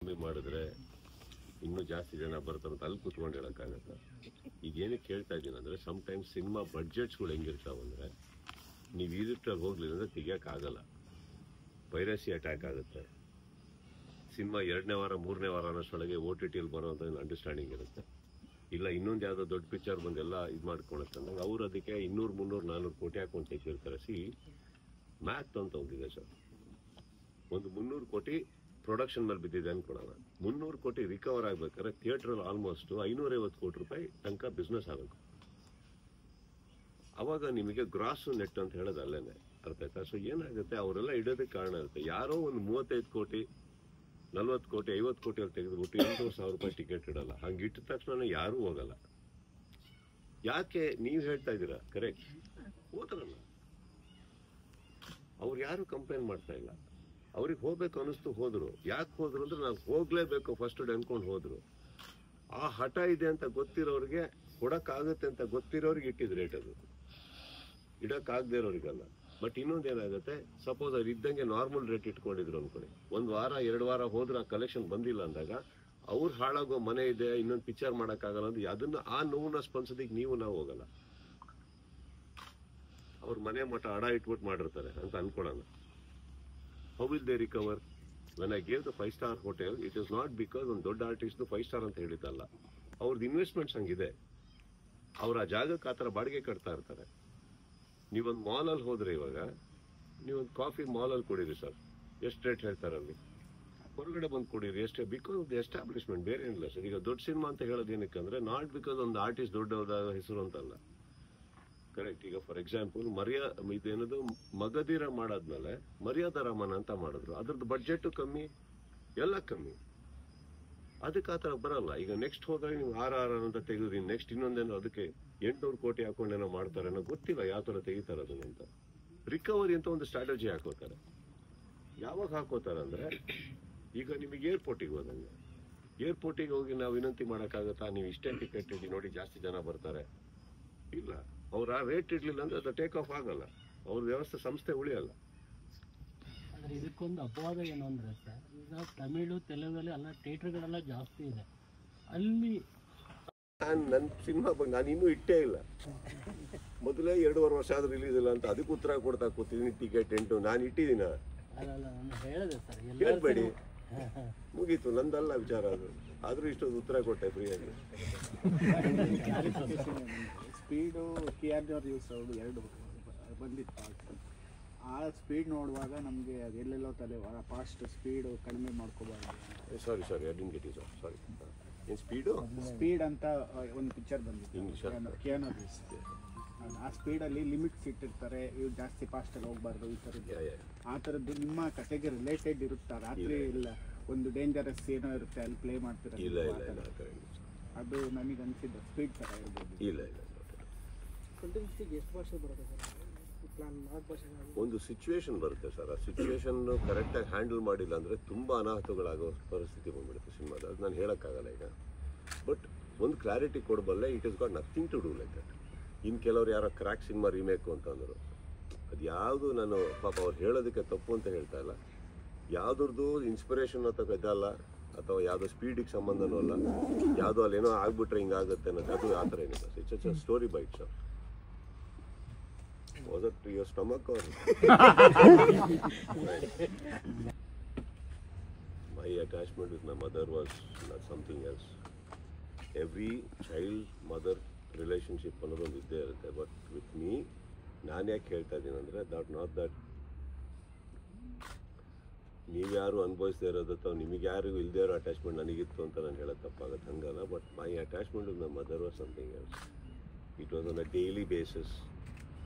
ಕಮ್ಮಿ ಮಾಡಿದ್ರೆ ಇನ್ನೂ ಜಾಸ್ತಿ ಜನ ಬರ್ತಾರೆ ಅಂತ ಅಲ್ಲಿ ಕೂತ್ಕೊಂಡು ಹೇಳೋಕ್ಕಾಗತ್ತೆ. ಈಗ ಏನಕ್ಕೆ ಕೇಳ್ತಾ ಇದ್ದೀನಿ ಅಂದರೆ, ಸಮ್ಟೈಮ್ಸ್ ಸಿನಿಮಾ ಬಡ್ಜೆಟ್ಸ್ಗಳು ಹೆಂಗಿರ್ತಾವಂದರೆ, ನೀವು ಈಜಿಪ್ಟಲ್ಲಿ ಹೋಗ್ಲಿಲ್ಲ ಅಂದರೆ ತೆಗಿಯೋಕ್ಕಾಗಲ್ಲ. ಪೈರಸಿ ಅಟ್ಯಾಕ್ ಆಗುತ್ತೆ. ಸಿನಿಮಾ 2ನೇ ವಾರ 3ನೇ ವಾರ ಅನ್ನೋಷ್ಟೊಳಗೆ OTTಯಲ್ಲಿ ಬರೋಂಥ ಅಂಡರ್ಸ್ಟ್ಯಾಂಡಿಂಗ್ ಇರುತ್ತೆ. ಇಲ್ಲ ಇನ್ನೊಂದು ಯಾವುದೋ ದೊಡ್ಡ ಪಿಕ್ಚರ್ ಬಂದೆಲ್ಲ ಇದು ಮಾಡ್ಕೊಳುತ್ತೆ ಅಂದಾಗ ಅವ್ರು ಅದಕ್ಕೆ 200, 300, 400 ಕೋಟಿ ಹಾಕೊಂಡು ತೆಗಿರ್ತಾರೆ. ಮ್ಯಾಥ್ ಅಂತ ಒಂದಿದೆ ಸರ್. ಒಂದು 300 ಕೋಟಿ ಪ್ರೊಡಕ್ಷನ್ ಮೇಲೆ ಬಿದ್ದಿದೆ ಅನ್ಕೊಳ್ಳೋಣ. 300 ಕೋಟಿ ರಿಕವರ್ ಆಗ್ಬೇಕಾದ್ರೆ ಥಿಯೇಟ್ರಲ್ಲಿ ಆಲ್ಮೋಸ್ಟ್ 550 ಕೋಟಿ ರೂಪಾಯಿ ತನಕ ಬಿಸ್ನೆಸ್ ಆಗಬೇಕು. ಅವಾಗ ನಿಮಗೆ ಗ್ರಾಸ್ ನೆಟ್ ಅಂತ ಹೇಳೋದು ಅಲ್ಲೇನೆ, ಅರ್ಥ ಆಯ್ತಾ? ಸೊ ಏನಾಗುತ್ತೆ, ಅವರೆಲ್ಲ ಇಡೋದಕ್ಕೆ ಕಾರಣ ಇರುತ್ತೆ. ಯಾರೋ ಒಂದು 35 ಕೋಟಿ 40 ಕೋಟಿ 50 ಕೋಟಿ ಅಲ್ಲಿ ತೆಗೆದುಬಿಟ್ಟು 8,000 ರೂಪಾಯಿ ಟಿಕೆಟ್ ಇಡಲ್ಲ. ಹಂಗೆ ಇಟ್ಟ ತಕ್ಷಣ ಯಾರೂ ಹೋಗಲ್ಲ. ಯಾಕೆ ನೀವು ಹೇಳ್ತಾ ಇದ್ದೀರಾ, ಕರೆಕ್ಟ್, ಹೋದ್ರಲ್ಲ, ಅವ್ರು ಯಾರು ಕಂಪ್ಲೇಂಟ್ ಮಾಡ್ತಾ ಇಲ್ಲ. ಅವ್ರಿಗೆ ಹೋಗ್ಬೇಕು ಅನ್ನಿಸ್ತು, ಹೋದ್ರು. ಯಾಕೆ ಹೋದ್ರು ಅಂದ್ರೆ, ನಾವು ಹೋಗ್ಲೇಬೇಕು ಫಸ್ಟ್ ಡೇ ಅನ್ಕೊಂಡು ಹೋದ್ರು. ಆ ಹಠ ಇದೆ ಅಂತ ಗೊತ್ತಿರೋರಿಗೆ, ಕೊಡಕ್ಕಾಗುತ್ತೆ ಅಂತ ಗೊತ್ತಿರೋರಿಗೆ ಇಟ್ಟಿದ್ ರೇಟ್ ಅದು, ಇಡಕ್ಕಾಗದೇ ಇರೋರಿಗಲ್ಲ. ಬಟ್ ಇನ್ನೊಂದು ಏನಾಗುತ್ತೆ, ಸಪೋಸ್ ಅವ್ರು ಇದ್ದಂಗೆ ನಾರ್ಮಲ್ ರೇಟ್ ಇಟ್ಕೊಂಡಿದ್ರು ಅನ್ಕೊಳ್ಳಿ, 1 ವಾರ 2 ವಾರ ಹೋದ್ರೆ ಆ ಕಲೆಕ್ಷನ್ ಬಂದಿಲ್ಲ ಅಂದಾಗ ಅವ್ರು ಹಾಳಾಗೋ ಮನೆ ಇದೆ, ಇನ್ನೊಂದು ಪಿಕ್ಚರ್ ಮಾಡೋಕ್ಕಾಗಲ್ಲ ಅಂದ್ರೆ ಅದನ್ನ ಆ ನೋವನ್ನ ಸ್ಪಂದಿಸೋದಕ್ಕೆ ನಾವು ಹೋಗಲ್ಲ. ಅವ್ರ ಮನೆ ಮಠ ಅಡ ಇಟ್ಬಿಟ್ಟು ಮಾಡಿರ್ತಾರೆ ಅಂತ ಅನ್ಕೊಳ್ಳೋಣ. How will they recover? When I gave the 5-star hotel, it is not because ಒಂದು ದೊಡ್ಡ ಆರ್ಟಿಸ್ಟ್ 5 ಸ್ಟಾರ್ ಅಂತ ಹೇಳಿದ್ದಲ್ಲ. ಅವ್ರದ್ದು ಇನ್ವೆಸ್ಟ್ಮೆಂಟ್ಸ್ ಹಂಗಿದೆ. ಅವ್ರ ಆ ಜಾಗಕ್ಕೆ ಆ ಥರ ಬಾಡಿಗೆ ಕಟ್ತಾ ಇರ್ತಾರೆ. ನೀವೊಂದು ಮಾಲಲ್ಲಿ ಹೋದ್ರೆ, ಇವಾಗ ನೀವೊಂದು ಕಾಫಿ ಮಾಲಲ್ಲಿ ಕುಡೀರಿ ಸರ್, ಎಷ್ಟು ರೇಟ್ ಹೇಳ್ತಾರಲ್ಲಿ. ಹೊರಗಡೆ ಬಂದು ಕುಡೀರಿ ಎಷ್ಟೇ, ಬಿಕಾಸ್ ದ ಎಸ್ಟಾಬ್ಲಿಷ್ಮೆಂಟ್, ಬೇರೆ ಏನಿಲ್ಲ ಸರ್. ಈಗ ದೊಡ್ಡ ಸಿನಿಮಾ ಅಂತ ಹೇಳೋದು ಏನಕ್ಕೆ ಅಂದರೆ, ನಾಟ್ ಬಿಕಾಸ್ ಒಂದು ಆರ್ಟಿಸ್ಟ್ ದೊಡ್ಡದಾದ ಹೆಸರು ಅಂತಲ್ಲ, ಕರೆಕ್ಟ್. ಈಗ ಫಾರ್ ಎಕ್ಸಾಂಪಲ್ ಇದೇನದು ಮಗಧೀರ ಮಾಡಾದ್ಮೇಲೆ ಮರ್ಯಾದಾ ರಾಮನ ಅಂತ ಮಾಡಿದ್ರು, ಅದ್ರದ್ದು ಬಡ್ಜೆಟ್ ಕಮ್ಮಿ, ಎಲ್ಲ ಕಮ್ಮಿ. ಅದಕ್ಕೆ ಆ ಥರ ಬರಲ್ಲ. ಈಗ ನೆಕ್ಸ್ಟ್ ಹೋದಾಗ ನೀವು RR ಅಂತ ತೆಗೆದ್ರಿ, ನೆಕ್ಸ್ಟ್ ಇನ್ನೊಂದೇನೋ ಅದಕ್ಕೆ 800 ಕೋಟಿ ಹಾಕೊಂಡೇನೋ ಮಾಡ್ತಾರೆ ಅನ್ನೋ ಗೊತ್ತಿಲ್ಲ ಯಾವ ಥರ ತೆಗಿತಾರೆ ಅದನ್ನ ಅಂತ. ರಿಕವರಿ ಅಂತ ಒಂದು ಸ್ಟ್ರಾಟಜಿ ಹಾಕೋತಾರೆ. ಯಾವಾಗ ಹಾಕೋತಾರೆ ಅಂದರೆ, ಈಗ ನಿಮಗೆ ಏರ್ಪೋರ್ಟಿಗೆ ಹೋದಂಗೆ, ಏರ್ಪೋರ್ಟಿಗೆ ಹೋಗಿ ನಾವು ವಿನಂತಿ ಮಾಡೋಕ್ಕಾಗತ್ತಾ, ನೀವು ಇಷ್ಟೇ ಟಿಕೆಟ್ ಇಡಿ ನೋಡಿ ಜಾಸ್ತಿ ಜನ ಬರ್ತಾರೆ? ಇಲ್ಲ. ಅವ್ರು ಆ ರೇಟ್ ಇಡ್ಲಿಲ್ಲ ಅಂದ್ರೆ ಅದು ಟೇಕ್ ಆಫ್ ಆಗಲ್ಲ, ಅವ್ರ ವ್ಯವಸ್ಥೆ ಸಂಸ್ಥೆ ಉಳಿಯಲ್ಲ. ಆದರೆ ಇದಕ್ಕೊಂದು ಅಪವಾದ ಏನು ಅಂದರೆ ಸರ್, ಈಗ ತಮಿಳು ತೆಲುಗಲ್ಲಿ ಎಲ್ಲ ಥಿಯೇಟ್ರ್ಗಳೆಲ್ಲ ಜಾಸ್ತಿ ಇದೆ. ಅಲ್ಲಿ ನನ್ನ ಸಿನಿಮಾ ನಾನು ಇನ್ನೂ ಇಟ್ಟೇ ಇಲ್ಲ. ಮೊದಲೇ 2.5 ವರ್ಷ ಆದ್ರೂ ರಿಲೀಸ್ ಇಲ್ಲ ಅಂತ ಅದಕ್ಕೆ ಉತ್ತರ ಕೊಡ್ತಾ ಕೂತಿದ್ದೀನಿ. ಟಿಕೆಟ್ 8 ನಾನು ಇಟ್ಟಿದ್ದೀನ, ಅಲ್ಲ ನಾನು ಹೇಳಿದೆ ಸರ್, ಕೇಳಬೇಡಿ, ಮುಗೀತು, ನಂದಲ್ಲ ವಿಚಾರ ಅದು. ಆದರೂ ಇಷ್ಟೊಂದು ಉತ್ತರ ಕೊಟ್ಟೆ ಫ್ರೀಯಾಗಿ. ಸ್ಪೀಡು KRJ ಯೂಸ್ ಅವರು 2 ಬಂದಿತ್ತು. ಆ ಸ್ಪೀಡ್ ನೋಡುವಾಗ ನಮಗೆ ಅದು ಎಲ್ಲೆಲ್ಲೋ ತಲೆ ಫಾಸ್ಟ್ ಸ್ಪೀಡು ಕಡಿಮೆ ಮಾಡ್ಕೋಬಾರ್ದು. Sorry I didn't get it. Sorry, ಏನು ಸ್ಪೀಡ್ ಅಂತ ಒಂದು ಪಿಕ್ಚರ್ ಬಂದಿತ್ತು ಇಂಗ್ಲೀಷ್. KRJ use. ಆ ಸ್ಪೀಡಲ್ಲಿ ಲಿಮಿಟ್ಸ್ ಇಟ್ಟಿರ್ತಾರೆ, ಇವು ಜಾಸ್ತಿ ಫಾಸ್ಟಲ್ಲಿ ಹೋಗ್ಬಾರ್ದು, ಈ ಥರದ್ದು. ಆ ಥರದ್ದು ನಿಮ್ಮ ಕತೆಗೆ ರಿಲೇಟೆಡ್ ಇರುತ್ತಾ? ರಾತ್ರಿ ಇಲ್ಲ ಒಂದು ಡೇಂಜರಸ್ ಏನೋ ಇರುತ್ತೆ, ಅಲ್ಲಿ ಪ್ಲೇ ಮಾಡ್ತಿರೋದು, ಅದು ನನಗೆ ಅನಿಸಿದ್ದು ಸ್ಪೀಡ್ ಥರ ಇರ್ಬೋದು. ಇಲ್ಲ ಎಷ್ಟು ಭಾಷೆ ಬರುತ್ತೆ ಸರ್? ಒಂದು ಸಿಚುವೇಶನ್ ಬರುತ್ತೆ ಸರ್. ಆ ಸಿಚುವೇಶನ್ ಕರೆಕ್ಟಾಗಿ ಹ್ಯಾಂಡಲ್ ಮಾಡಿಲ್ಲ ಅಂದರೆ ತುಂಬ ಅನಾಹುತಗಳಾಗೋ ಪರಿಸ್ಥಿತಿ ಬಂದ್ಬಿಡುತ್ತೆ ಸಿನಿಮಾದ. ಅದು ನಾನು ಹೇಳೋಕ್ಕಾಗಲ್ಲ ಈಗ. ಬಟ್ ಒಂದು ಕ್ಲಾರಿಟಿ ಕೊಡಬಲ್ಲೆ, it is got nothing to do like that. ಇನ್ನು ಕೆಲವ್ರು ಯಾರೋ ಕ್ರ್ಯಾಕ್ ಸಿನಿಮಾ ರೀಮೇಕು ಅಂತ ಅಂದರು, ಅದು ಯಾವುದು ನಾನು ಪಾಪ ಅವ್ರು ಹೇಳೋದಕ್ಕೆ ತಪ್ಪು ಅಂತ ಹೇಳ್ತಾ ಇಲ್ಲ. ಯಾವುದ್ರದ್ದು ಇನ್ಸ್ಪಿರೇಷನ್ ಅಥವಾ ಇದಲ್ಲ, ಅಥವಾ ಯಾವುದೋ ಸ್ಪೀಡಿಗೆ ಸಂಬಂಧನೂ ಅಲ್ಲ, ಯಾವುದೋ ಅಲ್ಲೇನೋ ಆಗ್ಬಿಟ್ರೆ ಹಿಂಗಾಗುತ್ತೆ ಅನ್ನೋದು, ಅದು ಆ ಥರ ಏನಿಲ್ಲ. It's a story byte sir. Was it to your stomach or? My attachment with my mother was not something else. Every child mother relationship ಅನ್ನೋದೊಂದು ಇದ್ದೇ ಇರುತ್ತೆ. ಬಟ್ ವಿತ್ ಮೀ ನಾನು ಯಾಕೆ ಹೇಳ್ತಾ ಇದ್ದೀನಿ ಅಂದರೆ, ನಾಟ್ ದಟ್ ನೀವ್ಯಾರು ಅನುಭವಿಸದೇ ಇರೋದು ಅಥವಾ ನಿಮಗೆ ಯಾರಿಗೂ ಇಲ್ಲದೇ ಇರೋ ಅಟ್ಯಾಚ್ಮೆಂಟ್ ನನಗಿತ್ತು ಅಂತ ನಾನು ಹೇಳೋದು ತಪ್ಪಾಗುತ್ತೆ, ಹಂಗಲ್ಲ. But my attachment with my mother was something else. It was on a daily basis,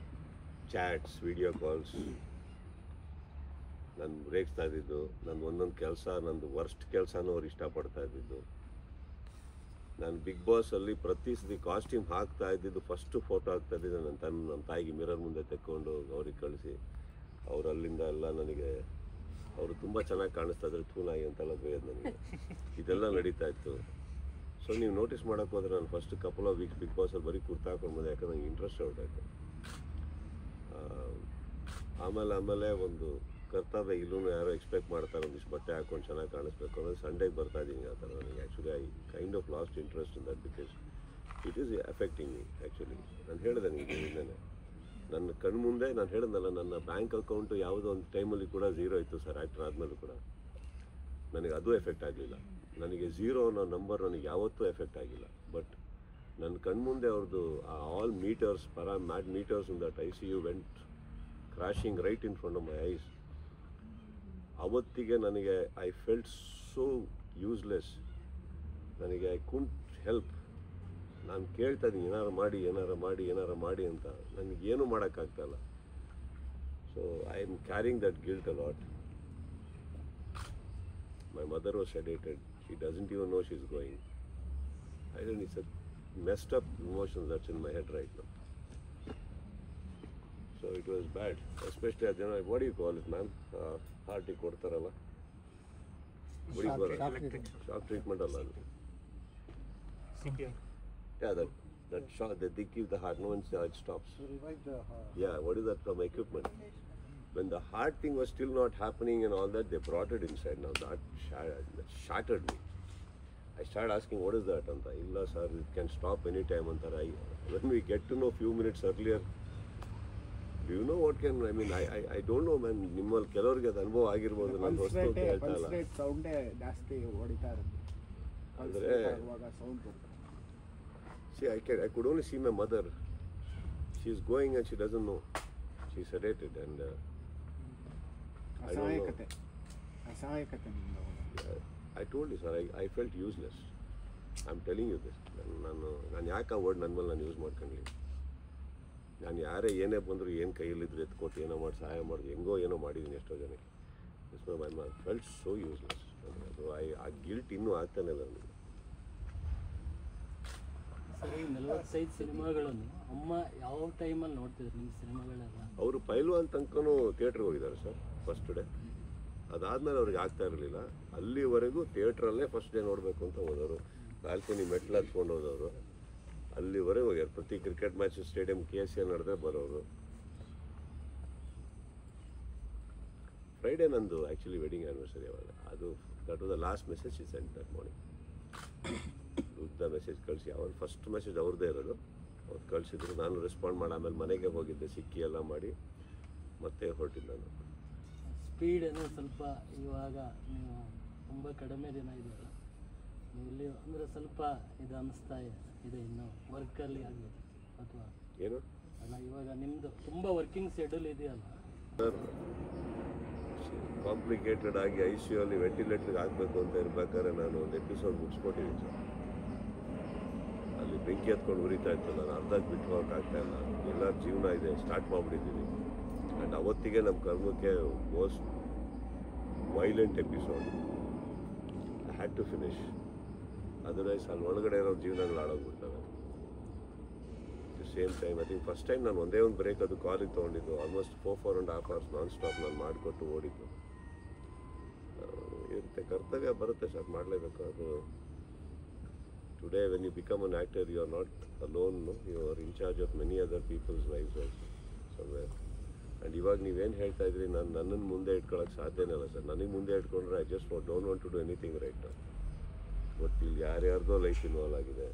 chats, video calls. ನಾನು ರೇಗಿಸ್ತಾ ಇದ್ದಿದ್ದು, ನನ್ನ ಒಂದೊಂದು ಕೆಲಸ, ನಂದು ವರ್ಸ್ಟ್ ಕೆಲಸನೂ ಅವ್ರು ಇಷ್ಟಪಡ್ತಾ ಇದ್ದಿದ್ದು. ನಾನು ಬಿಗ್ ಬಾಸಲ್ಲಿ ಪ್ರತಿ ಸತಿ ಕಾಸ್ಟ್ಯೂಮ್ ಹಾಕ್ತಾ ಇದ್ದಿದ್ದು, ಫಸ್ಟು ಫೋಟೋ ಹಾಕ್ತಾ ಇದ್ದಿದ್ದು ನನ್ನ ತಾಯಿಗೆ ಮಿರರ್ ಮುಂದೆ ತೆಕ್ಕೊಂಡು ಅವ್ರಿಗೆ ಕಳಿಸಿ, ಅವ್ರು ಅಲ್ಲಿಂದ ಎಲ್ಲ ನನಗೆ ಅವರು ತುಂಬ ಚೆನ್ನಾಗಿ ಕಾಣಿಸ್ತಾ ಇದ್ರೆ ಥೂನಾಯಿ ಅಂತೆಲ್ಲ ಬೇಯೋದು ನನಗೆ. ಇದೆಲ್ಲ ನಡೀತಾ ಇತ್ತು. ಸೊ ನೀವು ನೋಟಿಸ್ ಮಾಡೋಕ್ಕೆ ಹೋದರೆ ನಾನು first couple of weeks big ಬಾಸಲ್ಲಿ ಬರೀ ಕುರ್ತಾ ಹಾಕೊಂಡು ಬಂದೆ, ಯಾಕಂದ್ರೆ ನಂಗೆ ಇಂಟ್ರೆಸ್ಟ್ ಹೊರಟಾಯ್ತು. ಆಮೇಲೆ ಒಂದು ಕರ್ತವ್ಯ ಇಲ್ಲೂ ಯಾರೋ ಎಕ್ಸ್ಪೆಕ್ಟ್ ಮಾಡ್ತಾರೆ ಒಂದಿಷ್ಟು ಬಟ್ಟೆ ಹಾಕೊಂಡು ಚೆನ್ನಾಗಿ ಕಾಣಿಸ್ಬೇಕು ಅನ್ನೋದು ಸಂಡೇಗೆ ಬರ್ತಾ ಇದ್ದೀನಿ ಆ ಥರ. ನನಗೆ actually I kind of last interest in that because it is affecting me actually. ನಾನು ಹೇಳಿದೆ ನಿಮಗೆ ಹಿಂದೆ ನನ್ನ ಕಣ್ಮುಂದೆ ನಾನು ಹೇಳಿದ್ನಲ್ಲ, ನನ್ನ ಬ್ಯಾಂಕ್ ಅಕೌಂಟು ಯಾವುದೋ ಒಂದು ಟೈಮಲ್ಲಿ ಕೂಡ ಝೀರೋ ಇತ್ತು ಸರ್. ಆ್ಯಕ್ಟರ್ ಆದಮೇಲೂ ಕೂಡ ನನಗೆ ಅದು ಎಫೆಕ್ಟ್ ಆಗಲಿಲ್ಲ. ನನಗೆ ಝೀರೋ ಅನ್ನೋ ನಂಬರ್ ನನಗೆ ಯಾವತ್ತೂ ಎಫೆಕ್ಟ್ ಆಗಿಲ್ಲ. ಬಟ್ ನನ್ನ ಕಣ್ಮುಂದೆ ಅವ್ರದ್ದು all metres mad metres in that ICU vent crashing right in front of my ice. ಅವತ್ತಿಗೆ ನನಗೆ ಐ ಫೆಲ್ಟ್ ಸೋ ಯೂಸ್ಲೆಸ್. ನನಗೆ ಐ ಕುಂಟ್ ಹೆಲ್ಪ್. ನಾನು ಕೇಳ್ತಾ ಇದ್ದೀನಿ ಏನಾರು ಮಾಡಿ ಅಂತ. ನನಗೇನು ಮಾಡೋಕ್ಕಾಗ್ತಾಯಿಲ್ಲ. So I am carrying that guilt a lot. My mother was sedated. She doesn't even know she's going. I don't know, it's a messed up emotion that's in my head right now. So it was bad. Especially, what do you call it, ma'am? Heart ಕೊಡ್ತಾರಲ್ಲ. What do you call it? Shock treatment ಅಲ್ಲ. CPR. Yeah, that shock that they give the heart, no one it stops. To revive the heart. Yeah, what is that from equipment? When the heart thing was still not happening and all that, they brought it inside. Now that shattered me. I started asking, what is that? Anta, illa sir, it can stop anytime. Anta, when we get to know few minutes earlier, do you know what can, I mean, I don't know, man. Nimmal ಕೆಲವರಿಗೆ ಅದು ಅನುಭವ ಆಗಿರ್ಬೋದು. ನಾನು ಹೊಸ್ತು ಅಂತ ಹೇಳ್ತಾ ಇಲ್ಲ. Pulse ಸೌಂಡೇ ಜಾಸ್ತಿ ಹೊಡಿತಾ ಇರುತ್ತೆ. ಅಂದರೆ ಸೌಂಡ್ ಬರುತ್ತೆ. See, I could only see my mother. She's going and she doesn't know. She's sedated and I don't know. ಅಸಹಾಯಕತೆ I told you, sir, I felt useless. I'm telling you this. ನಾನು ಯಾಕೆ ಆ word ನನ್ನ ಮೇಲೆ ನಾನು use ಮಾಡ್ಕೊಂಡ್ಲಿ. ನಾನು ಯಾರೇ ಏನೇ ಬಂದರೂ ಏನು ಕೈಯಲ್ಲಿದ್ರೆ ಎತ್ಕೊಟ್ಟು ಏನೋ ಮಾಡಿ ಸಹಾಯ ಮಾಡಿದ್ರು, ಹೆಂಗೋ ಏನೋ ಮಾಡಿದ್ದೀನಿ ಎಷ್ಟೋ ಜನಕ್ಕೆ. I felt so useless. ಅದು ಆ ಗಿಲ್ಟ್ ಇನ್ನೂ ಆಗ್ತಾನೆ ಇಲ್ಲ ನನಗೆ. ಸರಿ, 45 ಸಿನಿಮಾಗಳನ್ನು ಅಮ್ಮ ಯಾವ ಟೈಮಲ್ಲಿ ನೋಡ್ತಿದ್ರು ನಿಮ್ಮ ಸಿನಿಮಾಗಳೆಲ್ಲ? ಅವರು ಪೈಲ್ವಾನ್ ತನಕನೂ ಥಿಯೇಟ್ರಿಗೆ ಹೋಗಿದ್ದಾರೆ ಸರ್ ಫಸ್ಟ್ ಡೇ. ಅದಾದಮೇಲೆ ಅವ್ರಿಗೆ ಆಗ್ತಾ ಇರಲಿಲ್ಲ. ಅಲ್ಲಿವರೆಗೂ ಥಿಯೇಟ್ರಲ್ಲೇ ಫಸ್ಟ್ ಡೇ ನೋಡಬೇಕು ಅಂತ ಹೋದವರು. ಬಾಲ್ಕನಿ ಮೆಟ್ಲು ಹತ್ಕೊಂಡು ಹೋದವರು. ಅಲ್ಲಿವರೆಗೆ ಹೋಗ್ಯಾರ. ಪ್ರತಿ ಕ್ರಿಕೆಟ್ ಮ್ಯಾಚ್ ಸ್ಟೇಡಿಯಂ KCL ನಡೆದ್ರೆ ಬರೋರು. ಫ್ರೈಡೇ ನಂದು ಆ್ಯಕ್ಚುಲಿ ವೆಡ್ಡಿಂಗ್ ಆ್ಯನಿವರ್ಸರಿ. ಅವಾಗ ಅದು that was the last message she sent that morning. ಉದ್ದ ಮೆಸೇಜ್ ಕಳಿಸಿ, ಅವ್ರು ಫಸ್ಟ್ ಮೆಸೇಜ್ ಅವ್ರದ್ದೇ ಇರೋದು. ಅವ್ರು ಕಳಿಸಿದ್ರು, ನಾನು ರೆಸ್ಪಾಂಡ್ ಮಾಡಿ ಆಮೇಲೆ ಮನೆಗೆ ಹೋಗಿದ್ದೆ, ಸಿಕ್ಕಿ ಎಲ್ಲ ಮಾಡಿ ಮತ್ತೆ ಹೊರಟಿದ್ದೆ ನಾನು. ಸ್ಪೀಡ್ ಏನೋ ಸ್ವಲ್ಪ ಇವಾಗ ನೀವು ತುಂಬ ಕಡಿಮೆ ದಿನ ಇದೆಯಲ್ಲ, ನೀವು ಇಲ್ಲಿ ಅಂದರೆ ಸ್ವಲ್ಪ ಇದು ಅನ್ನಿಸ್ತಾ ಇದೆ ಇನ್ನೂ ವರ್ಕಲ್ಲಿ ಆಗಲಿ ಅಥವಾ ಏನು ಅಲ್ಲ, ಇವಾಗ ನಿಮ್ಮದು ತುಂಬ ವರ್ಕಿಂಗ್ ಶೆಡ್ಯೂಲ್ ಇದೆಯಲ್ಲ ಸರ್. ಕಾಂಪ್ಲಿಕೇಟೆಡ್ ಆಗಿ ICU ಅಲ್ಲಿ ವೆಂಟಿಲೇಟರ್ಗೆ ಹಾಕಬೇಕು ಅಂತ ಇರ್ಬೇಕಾದ್ರೆ ನಾನು ಒಂದು ಎಪಿಸೋಡ್ ಮುಗಿಸ್ಕೊಟ್ಟಿದ್ದೀನಿ ಸರ್. ಅಲ್ಲಿ ಬೆಂಕಿ ಹತ್ಕೊಂಡು ಉರಿತಾ ಇತ್ತು. ನಾನು ಅರ್ಧಕ್ಕೆ ಬಿಟ್ಟು ಹೋಗೋಕ್ಕಾಗ್ತಾ ಇಲ್ಲ. ಎಲ್ಲರ ಜೀವನ ಇದೆ, ಸ್ಟಾರ್ಟ್ ಮಾಡಿಬಿಟ್ಟಿದ್ದೀನಿ. ಆ್ಯಂಡ್ ಅವತ್ತಿಗೆ ನಮ್ಮ ಕರ್ಮಕ್ಕೆ most violent episode. I had to finish. Otherwise ಅಲ್ಲಿ ಒಳಗಡೆ ಇರೋ ಜೀವನಗಳು ಹಾಳಾಗ್ಬಿಡ್ತವೆ. Same time I think first time ನಾನು ಒಂದೇ ಒಂದು ಬ್ರೇಕ್ ಅದು ಕಾಲಿಗೆ ತೊಗೊಂಡಿದ್ದು. ಆಲ್ಮೋಸ್ಟ್ 4.5 hours ನಾನ್ ಸ್ಟಾಪ್ ನಾನು ಮಾಡಿಕೊಟ್ಟು ಓಡಿದ್ದು. ಇರುತ್ತೆ, ಕರ್ತವ್ಯ ಬರುತ್ತೆ ಸರ್, ಮಾಡಲೇಬೇಕು. ಅದು today when you become an actor, you are not alone, you are in charge of many other people's lifes also somewhere. And ಇವಾಗ ನೀವೇನು ಹೇಳ್ತಾ ಇದ್ರಿ, ನನ್ನನ್ನು ಮುಂದೆ ಇಟ್ಕೊಳ್ಳೋಕೆ ಸಾಧ್ಯನೇ ಇಲ್ಲ ಸರ್. ನನಗೆ ಮುಂದೆ ಇಟ್ಕೊಂಡ್ರೆ I just don't want to do anything right now. But ಇಲ್ಲಿ ಯಾರ್ಯಾರ್ದೋ ಲೈಫ್ ಇನ್ವಾಲ್ವ್ ಆಗಿದೆ,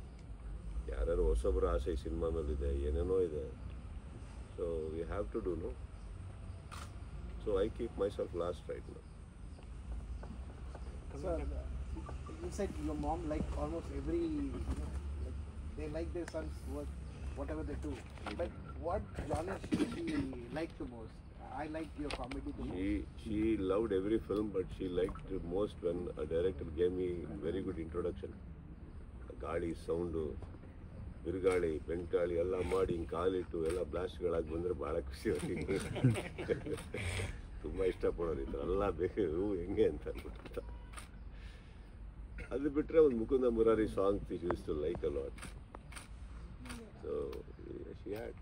ಯಾರ್ಯಾರು ಹೊಸೊಬ್ಬರ ಆಸೆ ಈ ಸಿನಿಮಾ ಮೇಲಿದೆ, ಏನೇನೋ ಇದೆ. So we have to do no. So I keep myself lost right now. Sir, you said your mom like almost every, like, they like their son's work, whatever they do. But what genre she liked the most? I liked your comedy the most. She loved every film, but she liked it most when a director gave me very good introduction. ಗಾಳಿ sound, ಬಿರುಗಾಳಿ, ಬೆಂಟಾಳಿ ಎಲ್ಲ ಮಾಡಿ ಹಿಂಗೆ ಕಾಲಿಟ್ಟು ಎಲ್ಲ ಬ್ಲಾಸ್ಟ್ಗಳಾಗಿ ಬಂದರೆ ಭಾಳ ಖುಷಿ ಅವ್ರಿಗೆ. ತುಂಬ ಇಷ್ಟಪಡೋರು ಈ ಥರ ಎಲ್ಲ ಬೇಕು ಹೆಂಗೆ ಅಂತ ಅಂದ್ಬಿಟ್ಟು. ಅದು ಬಿಟ್ಟರೆ ಒಂದು Mukunda Murari song used to like a lot. So she had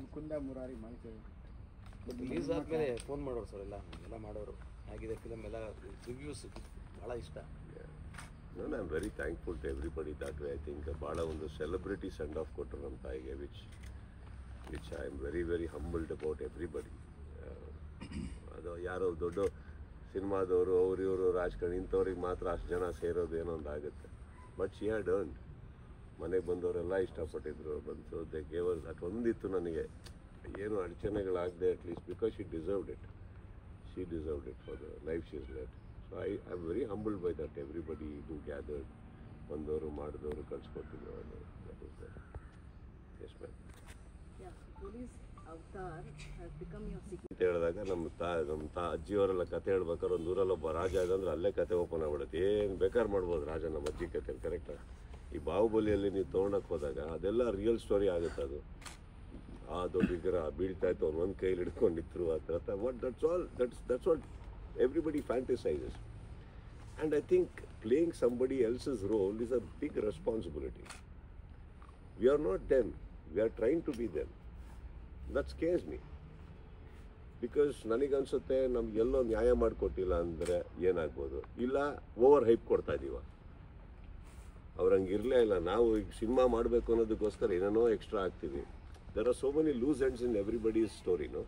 Mukunda Murari ಮಾಡ್ತೇವೆ. ರಿಲೀಸ್ ಆದಮೇಲೆ ಫೋನ್ ಮಾಡೋರು ಸರ್, ಎಲ್ಲ ಮಾಡೋರು ಆಗಿದೆ ಫಿಲಮ್ ಎಲ್ಲ ರಿವ್ಯೂಸ್ ಭಾಳ ಇಷ್ಟ. ನಾನು I am very thankful to everybody that way. I think ಭಾಳ ಒಂದು ಸೆಲೆಬ್ರಿಟಿ ಸೆಂಡ್ ಆಫ್ ಕೊಟ್ಟರು ನಮ್ಮ ತಾಯಿಗೆ, which I am very very humbled about everybody. ಅದು ಯಾರೋ ದೊಡ್ಡ ಸಿನಿಮಾದವರು ಅವ್ರು ಇವರು ರಾಜಕಾರಣಿ ಇಂಥವ್ರಿಗೆ ಮಾತ್ರ ಅಷ್ಟು ಜನ ಸೇರೋದು ಏನೋ ಒಂದು ಆಗುತ್ತೆ. But she had earn. ಮನೆಗೆ ಬಂದವರೆಲ್ಲ ಇಷ್ಟಪಟ್ಟಿದ್ರು, ಬಂದು ದೇ ಗೇವರ್ ದಟ್. ಒಂದಿತ್ತು ನನಗೆ ಏನು ಅಡಚಣೆಗಳಾಗದೆ at least because she deserved it for the life she is led. So I am very humbled by that everybody who gathered. ಬಂದವರು ಮಾಡಿದವರು ಕಳಿಸ್ಕೊಟ್ಟಿದ್ರು ಅದು. ಎಸ್ ಮ್ಯಾಮ್ ಅಂತ ಹೇಳಿದಾಗ ನಮ್ಮ ಅಜ್ಜಿಯವರೆಲ್ಲ ಕತೆ ಹೇಳ್ಬೇಕಾದ್ರೆ ಒಂದು ಊರಲ್ಲಿ ಒಬ್ಬ ರಾಜ ಇದಂದ್ರೆ ಅಲ್ಲೇ ಕತೆ ಓಪನ್ ಆಗ್ಬಿಡುತ್ತೆ. ಏನು ಬೇಕಾದ್ರೆ ಮಾಡ್ಬೋದು ರಾಜ ನಮ್ಮ ಅಜ್ಜಿ ಕತೆ. ಕರೆಕ್ಟಾಗಿ ಈ ಬಾಹುಬಲಿಯಲ್ಲಿ ನೀವು ತೊಗೊಂಡಕ್ಕೆ ಹೋದಾಗ ಅದೆಲ್ಲ ರಿಯಲ್ ಸ್ಟೋರಿ ಆಗುತ್ತೆ. ಅದು ಆ ದೊಡ್ಡ ವಿಗ್ರಹ ಬೀಳ್ತಾ ಇತ್ತು, ಅವ್ನು ಒಂದು ಕೈಲಿ ಹಿಡ್ಕೊಂಡಿದ್ರು ಆ ಥರ. But that's what everybody fantasizes. And I think playing somebody else's role is a big responsibility. We are not them, we are trying to be them. That scares me. Because ನನಗನ್ಸುತ್ತೆ ನಮ್ಗೆ ಎಲ್ಲೋ ನ್ಯಾಯ ಮಾಡಿಕೊಟ್ಟಿಲ್ಲ ಅಂದರೆ ಏನಾಗ್ಬೋದು, ಇಲ್ಲ ಓವರ್ ಹೈಪ್ ಕೊಡ್ತಾ ಇದ್ದೀವ. ಅವ್ರು ಹಂಗೆ ಇರಲೇ ಇಲ್ಲ. ನಾವು ಈಗ ಸಿನಿಮಾ ಮಾಡಬೇಕು ಅನ್ನೋದಕ್ಕೋಸ್ಕರ ಏನೇನೋ ಎಕ್ಸ್ಟ್ರಾ ಆಗ್ತೀವಿ. There are so many loose ends in everybody's ಸ್ಟೋರಿನು.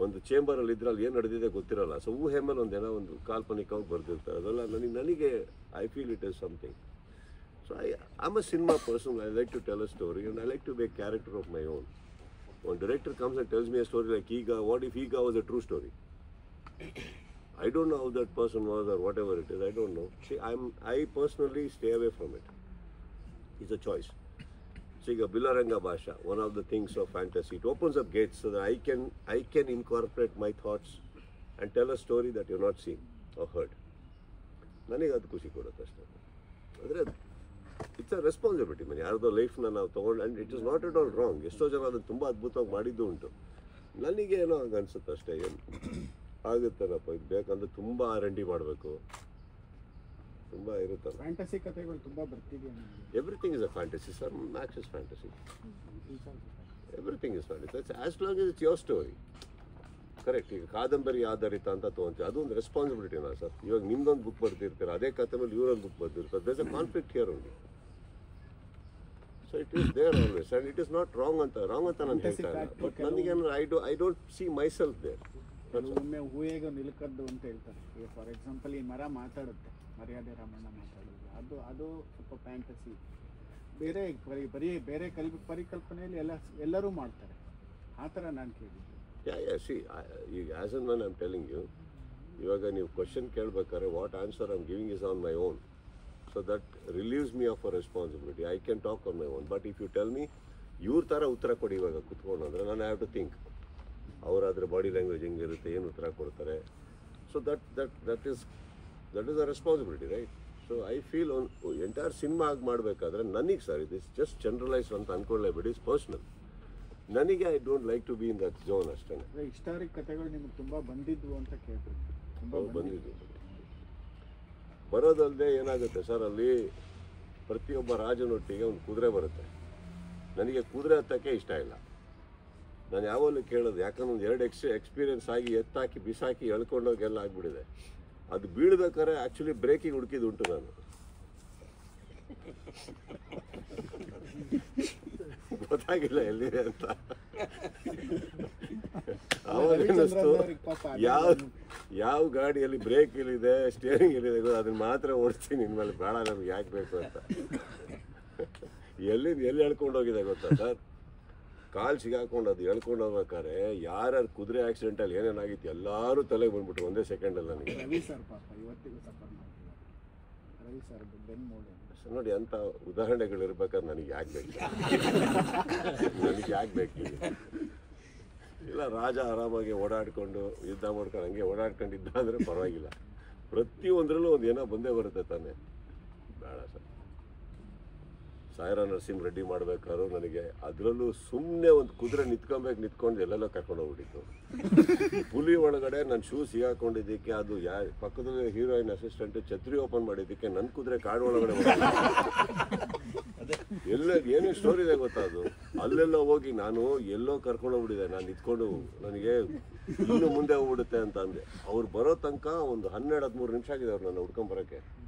ಒಂದು ಚೇಂಬರಲ್ಲಿ ಇದ್ರಲ್ಲಿ ಏನು ನಡೆದಿದೆ ಗೊತ್ತಿರೋಲ್ಲ. ಸೊ ಊಹೆ ಮೇಲೆ ಒಂದೇನೋ ಒಂದು ಕಾಲ್ಪನಿಕವಾಗಿ ಬರೆದಿರ್ತಾರೆ. ಅದೆಲ್ಲ ನನಗೆ I feel it is something. So I'm a cinema person. I like to tell a story and I like to be a character of my own. One director comes and tells me a story like Higa. What if Higa was a true story? I don't know how that person was or whatever it is. I don't know. See, I personally stay away from it. It's a choice. See, Bilaranga Bhasha, one of the things of fantasy, it opens up gates so that I can incorporate my thoughts and tell a story that you're not seen or heard. ನನಗೆ ಅದು ಖುಷಿ ಕೊಡುತ್ತೆ ಅಷ್ಟೇ. ಅಂದರೆ it's a responsibility. ಮನೆ ಯಾರ್ದೋ ಲೈಫ್ನ ನಾವು ತೊಗೊಂಡು, and it is not at all wrong. ಎಷ್ಟೋ ಜನ ಅದನ್ನು ತುಂಬ ಅದ್ಭುತವಾಗಿ ಮಾಡಿದ್ದು ಉಂಟು. ನನಗೆ ಏನೋ ಹಂಗೆ ಅನ್ಸುತ್ತೆ ಅಷ್ಟೇ. ಏನು ಆಗುತ್ತಲ್ಲಪ್ಪ ಇದು ಬೇಕಂದ್ರೆ ತುಂಬ R&D ಮಾಡಬೇಕು, ತುಂಬ ಇರುತ್ತಲ್ಲ. ಫ್ಯಾಂಟಸಿ ಕಥೆಗಳು ತುಂಬ ಬರ್ತಿದೆಯಾ? Everything is a fantasy sir. Max is fantasy. Everything is fantasy as long is it's your story. Correct. ಈಗ ಕಾದಂಬರಿ ಆಧಾರಿತ ಅಂತ ತೊಗೊಂತೀವಿ, ಅದೊಂದು ರೆಸ್ಪಾನ್ಸಿಬಿಲಿಟಿನಾ ಸರ್? ಇವಾಗ ನಿಮ್ದೊಂದು ಬುಕ್ ಬರ್ತಿರ್ತೀರ, ಅದೇ ಕತೆ ಮೇಲೆ ಇವರೊಂದು ಬುಕ್ ಬರ್ತಿರ್ತಾರೆ. There's a conflict here only. So it is there always and it is not wrong ಅಂತ ನಾನು ಹೇಳ್ತಾ ಇಲ್ಲ. ಬಟ್ ನನಗೇನು I don't see myself there. ಒಮ್ಮೆ ಹೂವೇಗ ನಿಲ್ಕದ್ದು ಅಂತ ಹೇಳ್ತಾರೆ. ಈಗ ಫಾರ್ ಎಕ್ಸಾಂಪಲ್ ಈ ಮರ ಮಾತಾಡುತ್ತೆ, ಮರ್ಯಾದೆ ರಾಮಣ್ಣ ಮಾತಾಡೋದು, ಅದು ಸ್ವಲ್ಪ ಫ್ಯಾಂಟಸಿ. ಬೇರೆ ಪರಿಕಲ್ಪನೆಯಲ್ಲಿ ಎಲ್ಲರೂ ಮಾಡ್ತಾರೆ. ಆ ಥರ ನಾನು ಕೇಳಿದ್ದೆ. ಸಿ ಈಗ as an man I am telling you, ಇವಾಗ ನೀವು ಕ್ವಶನ್ ಕೇಳ್ಬೇಕಾದ್ರೆ what answer I am giving is on my own. So that relieves me of a responsibility. I can talk on my own. But if you tell me ಇವ್ರ ಥರ ಉತ್ತರ ಕೊಡಿ ಇವಾಗ ಕುತ್ಕೊಂಡು ಅಂದರೆ ನಾನು ಹ್ಯಾವ್ ಟು ಥಿಂಕ್. ಅವರಾದರೆ ಬಾಡಿ ಲ್ಯಾಂಗ್ವೇಜ್ ಹೆಂಗಿರುತ್ತೆ, ಏನು ಉತ್ತರ ಕೊಡ್ತಾರೆ. So that is a responsibility, right? So I feel entire cinema ಆಗಿ ಮಾಡಬೇಕಾದ್ರೆ ನನಗೆ ಸರ್ ಇದು ಇಸ್ ಜಸ್ಟ್ ಜನರಲೈಸ್ ಅಂತ ಅಂದ್ಕೊಳ್ಳೇಬೇಡಿ. It's personal. ನನಗೆ I don't like to be in that zone ಅಷ್ಟೇ. ಹಿಸ್ಟಾರಿಕ್ ಕಥೆಗಳು ನಿಮ್ಗೆ ತುಂಬ ಬಂದಿದ್ವು ಅಂತ ಕೇಳ್ತೀವಿ. ತುಂಬ ಬಂದಿದ್ದು ಬರೋದಲ್ಲದೆ ಏನಾಗುತ್ತೆ ಸರ್, ಅಲ್ಲಿ ಪ್ರತಿಯೊಬ್ಬ ರಾಜನೊಟ್ಟಿಗೆ ಒಂದು ಕುದುರೆ ಬರುತ್ತೆ. ನನಗೆ ಕುದುರೆ ಹತ್ತಕ್ಕೆ ಇಷ್ಟ ಇಲ್ಲ. ನಾನು ಯಾವಾಗಲೂ ಕೇಳೋದು, ಯಾಕಂದ್ರೆ ಒಂದು 2 ಎಕ್ಸ್ಪೀರಿಯನ್ಸ್ ಆಗಿ ಎತ್ತಾಕಿ ಬಿಸಾಕಿ ಎಳ್ಕೊಂಡೋಗೆಲ್ಲ ಆಗಿಬಿಡಿದೆ. ಅದು ಬೀಳ್ಬೇಕಾದ್ರೆ ಆ್ಯಕ್ಚುಲಿ ಬ್ರೇಕಿಗೆ ಹುಡುಕಿದುಂಟು ನಾನು. ಗೊತ್ತಾಗಿಲ್ಲ ಎಲ್ಲಿದೆ ಅಂತ. ಯಾವ ಗಾಡಿಯಲ್ಲಿ ಬ್ರೇಕ್ ಇಲ್ಲಿದೆ, ಸ್ಟಿಯರಿಂಗ್ ಇಲ್ಲಿದೆ, ಅದನ್ನ ಮಾತ್ರ ಓಡಿಸ್ತೀನಿ. ಇನ್ಮೇಲೆ ಬೇಡ ನಮ್ಗೆ ಯಾಕೆ ಬೇಕು ಅಂತ. ಎಲ್ಲಿ ಎಳ್ಕೊಂಡು ಹೋಗಿದೆ ಗೊತ್ತಾ ಸರ್? ಕಾಲು ಸಿಗಾಕೊಂಡು ಅದು ಎಳ್ಕೊಂಡು ಹೋಗ್ಬೇಕಾದ್ರೆ ಯಾರ್ಯಾರು ಕುದುರೆ ಆಕ್ಸಿಡೆಂಟಲ್ಲಿ ಏನೇನಾಗಿತ್ತು ಎಲ್ಲರೂ ತಲೆಗೆ ಬಂದ್ಬಿಟ್ರು ಒಂದೇ ಸೆಕೆಂಡಲ್ಲಿ. ನನಗೆ ರವಿ ಸರ್ ಪಾಪ ಇವತ್ತಿಗೂ ಸಫರ್ ಮಾಡ್ತಿಲ್ಲ. ರವಿ ಸರ್ ಬೆನ್ಮೂಳೆ ನೋಡಿ, ಅಂಥ ಉದಾಹರಣೆಗಳು ಇರ್ಬೇಕಾದ್ರೆ ನನಗೆ ಯಾಕೆ ಬೇಕು? ಇಲ್ಲ, ರಾಜ ಆರಾಮಾಗಿ ಓಡಾಡ್ಕೊಂಡು ಯುದ್ಧ ಮಾಡ್ಕೊಂಡು ಹಂಗೆ ಓಡಾಡ್ಕೊಂಡಿದ್ದ ಅಂದರೆ ಪರವಾಗಿಲ್ಲ. ಪ್ರತಿಯೊಂದರಲ್ಲೂ ಒಂದು ಏನೋ ಬಂದೇ ಬರುತ್ತೆ ತಾನೆ. ಬೇಡ ಸರ್. ಸಾಯರ ನರಸಿಂಹ ರೆಡ್ಡಿ ಮಾಡ್ಬೇಕಾದ್ರು ನನಗೆ ಅದರಲ್ಲೂ ಸುಮ್ಮನೆ ಒಂದು ಕುದುರೆ ನಿಂತ್ಕೊಂಡು ಎಲ್ಲೆಲ್ಲ ಕರ್ಕೊಂಡು ಹೋಗ್ಬಿಟ್ಟಿತ್ತು. ಹುಲಿ ಒಳಗಡೆ ನನ್ನ ಶೂ ಸಿಗಾಕೊಂಡಿದ್ದಕ್ಕೆ, ಅದು ಪಕ್ಕದಲ್ಲಿ ಹೀರೋಯಿನ್ ಅಸಿಸ್ಟೆಂಟ್ ಛತ್ರಿ ಓಪನ್ ಮಾಡಿದ್ದಕ್ಕೆ ನನ್ನ ಕುದುರೆ ಕಾಡು ಒಳಗಡೆ ಏನೇ ಸ್ಟೋರಿ ಇದೆ ಗೊತ್ತಾ? ಅದು ಅಲ್ಲೆಲ್ಲ ಹೋಗಿ ನಾನು ಎಲ್ಲೋ ಕರ್ಕೊಂಡು ಹೋಗ್ಬಿಟ್ಟಿದೆ. ನಾನು ನಿಂತ್ಕೊಂಡು ನನಗೆ ಇನ್ನು ಮುಂದೆ ಹೋಗ್ಬಿಡುತ್ತೆ ಅಂತ ಅಂದೆ. ಅವ್ರು ಬರೋ ತನಕ ಒಂದು 12-13 ನಿಮಿಷ ಆಗಿದೆ ಅವ್ರು ನನ್ನ ಹುಡ್ಕೊಂಬರೋಕ್ಕೆ.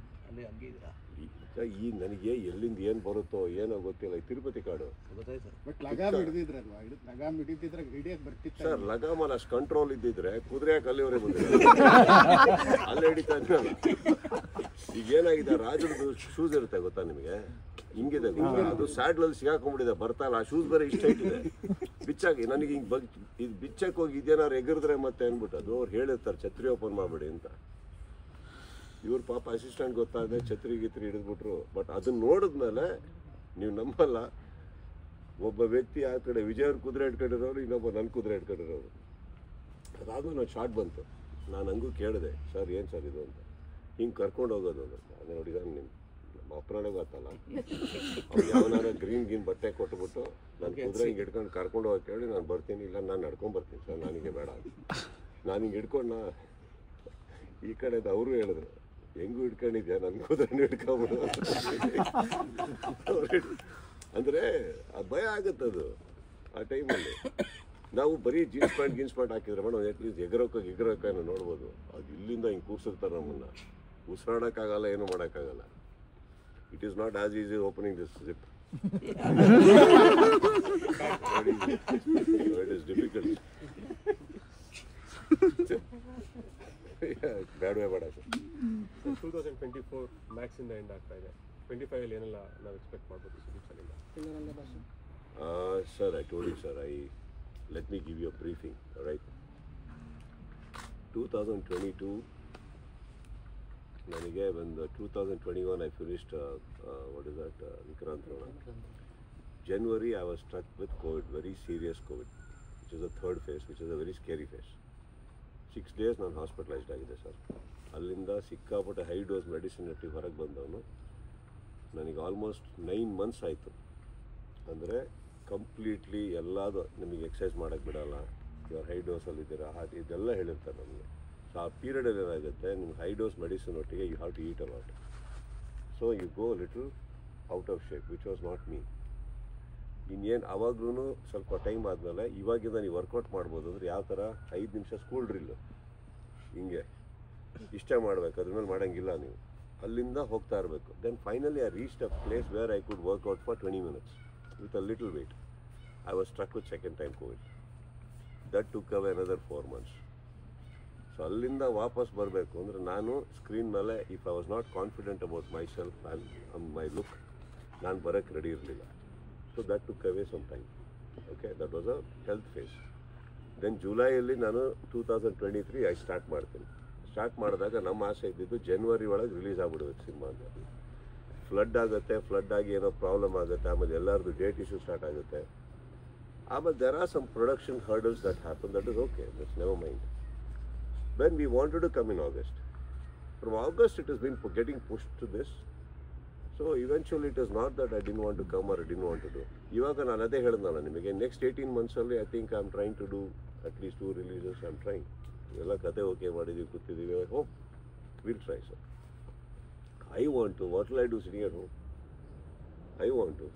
ಅಲ್ಲಿ ಹಂಗೆ ಇದ್ದೀರಾ? ಈ ನನಗೆ ಎಲ್ಲಿಂದ ಏನು ಬರುತ್ತೋ ಏನೋ ಗೊತ್ತಿಲ್ಲ. ಈ ತಿರುಪತಿ ಕಾಡು ಗೊತ್ತಾಯ್ತು ಸರ್. ಬಟ್ ಲಗಾಮ್ ಹಿಡಿದಿದ್ರಲ್ವಾ, ಲಗಾಮ್ ಹಿಡಿದಿದ್ರೆ ಹಿಡಿಯಕ್ ಬರ್ತಿತ್ತು ಸರ್. ಲಗಾಮಲ್ಲಿ ಅಷ್ಟು ಕಂಟ್ರೋಲ್ ಇದ್ದಿದ್ರೆ ಕುದುರೆ ಅಲ್ಲಿವರೆಗೆ ಬಂದಿದೆ ಅಲ್ಲೇ ಹಿಡಿತಾ ಇದ್ನಲ್ಲ. ಈಗ ಏನಾಗಿದೆ, ರಾಜರದು ಶೂಸ್ ಇರುತ್ತೆ ಗೊತ್ತಾ ನಿಮಗೆ, ಹಿಂಗಿದೆ ಗೊತ್ತಾ, ಅದು ಸ್ಯಾಡ್ಲಲ್ಲಿ ಸಿಗಾಕೊಂಡ್ಬಿಟ್ಟಿದೆ, ಬರ್ತಾ ಇಲ್ಲ. ಆ ಶೂಸ್ ಬೇರೆ ಇಷ್ಟ ಇದೆ ಬಿಚ್ಚಾಗಿ. ನನಗೆ ಹಿಂಗೆ ಇದು ಬಿಚ್ಚಕ್ಕೆ ಹೋಗಿ ಇದೇನಾರು ಎಗರಿದ್ರೆ ಮತ್ತೆ ಅಂದ್ಬಿಟ್ಟು ಅದು ಅವ್ರು ಹೇಳಿರ್ತಾರೆ ಛತ್ರಿ ಓಪನ್ ಮಾಡಬೇಡಿ ಅಂತ. ಇವ್ರ ಪಾಪ ಅಸಿಸ್ಟೆಂಟ್ ಗೊತ್ತಾಗದೆ ಛತ್ರಿ ಗಿತ್ರಿ ಹಿಡಿದ್ಬಿಟ್ರು. ಬಟ್ ಅದನ್ನ ನೋಡಿದ್ಮೇಲೆ ನೀವು ನಂಬಲ್ಲ, ಒಬ್ಬ ವ್ಯಕ್ತಿ ಆ ಕಡೆ ವಿಜಯವ್ರ ಕುದುರೆ ಇಟ್ಕೊಂಡಿರೋರು, ಇನ್ನೊಬ್ಬ ನನ್ನ ಕುದುರೆ ಇಟ್ಕೊಂಡಿರೋರು. ಅದಾದ್ಮೇಲೆ ಒಂದು ಶಾರ್ಟ್ ಬಂತು. ನಾನು ಹಂಗೂ ಕೇಳಿದೆ, ಸರ್ ಏನು ಸರ್ ಇದು ಅಂತ. ಹಿಂಗೆ ಕರ್ಕೊಂಡು ಹೋಗೋದು ಅಂದ್ರೆ ನಾನು ನೋಡಿದ ನಿಮ್ಮ ಅಪ್ಪನೇ ಗೊತ್ತಲ್ಲ, ಅವ್ರು ಯಾವನಾರ ಗ್ರೀನ್ ಬಟ್ಟೆ ಕೊಟ್ಬಿಟ್ಟು ನನ್ನ ಕುದುರೆ ಹಿಂಗೆ ಹಿಡ್ಕೊಂಡು ಕರ್ಕೊಂಡು ಹೋಗಿ ಕೇಳಿ ನಾನು ಬರ್ತೀನಿ, ಇಲ್ಲ ನಾನು ನಡ್ಕೊಂಬರ್ತೀನಿ ಸರ್, ನನಗೆ ಬೇಡ. ನಾನು ಹಿಂಗೆ ಹಿಡ್ಕೊಂಡು ಈ ಕಡೆ ಅವರು ಹೇಳಿದ್ರು, ಹೆಂಗೂ ಹಿಡ್ಕೊಂಡಿದ್ಯಾ ನನ್ನ ಕುದುರೆ ಹಿಡ್ಕೊಂಬಿಡು ಅಂದರೆ ಅದು ಭಯ ಆಗುತ್ತದು ಆ ಟೈಮಲ್ಲಿ. ನಾವು ಬರೀ ಜೀನ್ಸ್ ಪ್ಯಾಂಟ್ ಹಾಕಿದ್ರೆ ಮೇಡಮ್ ಅಟ್ಲೀಸ್ಟ್ ಎಗರೋಕೆ ನೋಡ್ಬೋದು. ಅದು ಇಲ್ಲಿಂದ ಹಿಂಗೆ ಕೂರ್ಸಿರ್ತಾರೆ ನಮ್ಮನ್ನು, ಉಸಿರಾಡೋಕ್ಕಾಗಲ್ಲ, ಏನೂ ಮಾಡೋಕ್ಕಾಗಲ್ಲ. It is not as easy opening this zip. It is difficult. ಬೇಡವೇ ಬೇಡ ಸರ್. 2024 ಮ್ಯಾಕ್ಸಿಂದ ಎಂಡ್ ಆಗ್ತಾ ಇದೆ. 25 ಅಲ್ಲಿ ಏನೆಲ್ಲ ನಾವು ಎಕ್ಸ್ಪೆಕ್ಟ್ ಮಾಡ್ಬೋದು ಸುದೀಪ್ ಸರ್ ಇಂದ? Sir, I told you, sir, let me give you a briefing, all right? 2022, when 2021 I finished, what is that, Vikrant Rona. January I was struck with COVID, very serious COVID, which is the third phase, which is a very scary phase. 6 days ನಾನು hospitalised ಆಗಿದೆ sir. ಅಲ್ಲಿಂದ ಸಿಕ್ಕಾಪಟ್ಟೆ high dose medicine ಇಟ್ಟು ಹೊರಗೆ ಬಂದವನು. ನನಗೆ almost 9 months ಆಯಿತು. ಅಂದರೆ ಕಂಪ್ಲೀಟ್ಲಿ ಎಲ್ಲದು ನಿಮಗೆ ಎಕ್ಸಸೈಸ್ ಮಾಡೋಕ್ಕೆ ಬಿಡೋಲ್ಲ, ಇವಾಗ ಹೈ ಡೋಸಲ್ಲಿದ್ದೀರಾ, ಇದೆಲ್ಲ ಹೇಳಿರ್ತಾರೆ ನಮಗೆ. ಸೊ ಆ ಪೀರಿಯಡಲ್ಲಿ ಏನಾಗುತ್ತೆ, ನಿಮ್ಗೆ ಹೈ ಡೋಸ್ ಮೆಡಿಸಿನ್ ಒಟ್ಟಿಗೆ you have to eat a lot. So you go little out of shape, which was not me. ಇನ್ನೇನು ಅವಾಗ್ಲೂ ಸ್ವಲ್ಪ ಟೈಮ್ ಆದಮೇಲೆ ಇವಾಗಿಂದ ನೀವು ವರ್ಕೌಟ್ ಮಾಡ್ಬೋದು ಅಂದರೆ ಯಾವ ಥರ 5 ನಿಮಿಷ ಸ್ಕೂಲ್ ಡ್ರಿಲ್ಲು ಹಿಂಗೆ ಇಷ್ಟೇ ಮಾಡಬೇಕು, ಅದ್ರ ಮೇಲೆ ಮಾಡೋಂಗಿಲ್ಲ ನೀವು. ಅಲ್ಲಿಂದ ಹೋಗ್ತಾ ಇರಬೇಕು. Then finally I reached a place where I could work out for 20 minutes with a little weight. I was struck with second time COVID. That took away another 4 months. So ಅಲ್ಲಿಂದ ವಾಪಸ್ ಬರಬೇಕು ಅಂದರೆ ನಾನು ಸ್ಕ್ರೀನ್ ಮೇಲೆ if I was not confident about myself and my look, ನಾನು ಬರೋಕ್ಕೆ ready ಇರಲಿಲ್ಲ. So that took away some time. Okay, that was a health phase. Then ಜುಲೈಯಲ್ಲಿ ನಾನು 2023 ಐ ಸ್ಟಾರ್ಟ್ ಮಾಡ್ತೀನಿ. ಸ್ಟಾರ್ಟ್ ಮಾಡಿದಾಗ ನಮ್ಮ ಆಸೆ ಇದ್ದಿದ್ದು ಜನವರಿ ಒಳಗೆ ರಿಲೀಸ್ ಆಗ್ಬಿಡ್ಬೇಕು ಸಿನಿಮಾ ಅಂತ. ಫ್ಲಡ್ ಆಗುತ್ತೆ, ಫ್ಲಡ್ ಆಗಿ ಏನೋ ಪ್ರಾಬ್ಲಮ್ ಆಗುತ್ತೆ, ಆಮೇಲೆ ಎಲ್ಲರದ್ದು ಡೇಟ್ ಇಶ್ಯೂ ಸ್ಟಾರ್ಟ್ ಆಗುತ್ತೆ. ಆಮೇಲೆ there are some production hurdles that happen, that is okay, that's never mind. When we wanted to come in August, from August it has been getting pushed to this. So eventually it is not that I didn't want to come or I didn't want to do. ಇವಾಗ ನಾನು ಅದೇ ಹೇಳಿದ್ನಲ್ಲ ನಿಮಗೆ, next 18 months ಅಲ್ಲಿ I think I am trying to do at least 2 releases. I am trying. ಎಲ್ಲ ಕತೆ okay ಮಾಡಿದ್ದೀವಿ, ಕೂತಿದ್ದೀವಿ. Hope will try sir. I want to. What will I do sitting at home? I want to.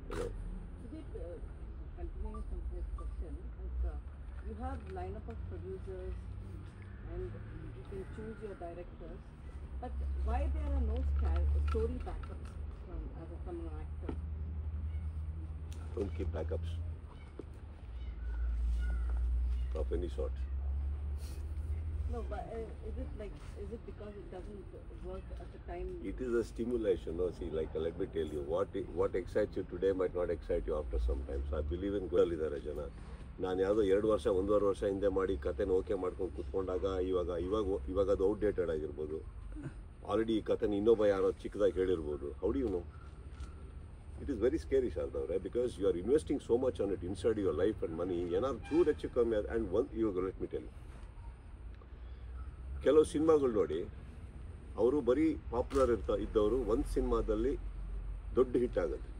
You know. Continuing from this question, you have lineup of producers and you can choose your directors, but why there are no story backups from an actor? Don't keep backups of any sort. No, but is it because it doesn't work at the time? It is a stimulation. No, see, like let me tell you, what excites you today might not excite you after some time. So I believe in girl idare jana. ನಾನು ಯಾವುದೋ 2 ವರ್ಷ 1.5 ವರ್ಷ ಹಿಂದೆ ಮಾಡಿ ಕತೆನ okay ಮಾಡ್ಕೊಂಡು ಕೂತ್ಕೊಂಡಾಗ ಇವಾಗ ಅದು outdated ಆಗಿರ್ಬೋದು. ಆಲ್ರೆಡಿ ಈ ಕತೆನ ಇನ್ನೊಬ್ಬ ಯಾರೋ ಚಿಕ್ಕದಾಗಿ ಹೇಳಿರ್ಬೋದು. How do you know? It is very scary ಶಾರದವ್ರೆ, because you are investing so much on it inside your life and money. ಏನಾದ್ರು ಚೂರು ಹೆಚ್ಚು ಕಮ್ಮಿ ಆ್ಯಂಡ್ ಇವಾಗ ಲೆಟ್ ಮಿ ಟೆಲ್ ಯು, ಕೆಲವು ಸಿನಿಮಾಗಳು ನೋಡಿ, ಅವರು ಬರೀ ಪಾಪ್ಯುಲರ್ ಇದ್ದವರು ಒಂದು ಸಿನಿಮಾದಲ್ಲಿ ದೊಡ್ಡ ಹಿಟ್ ಆಗುತ್ತೆ,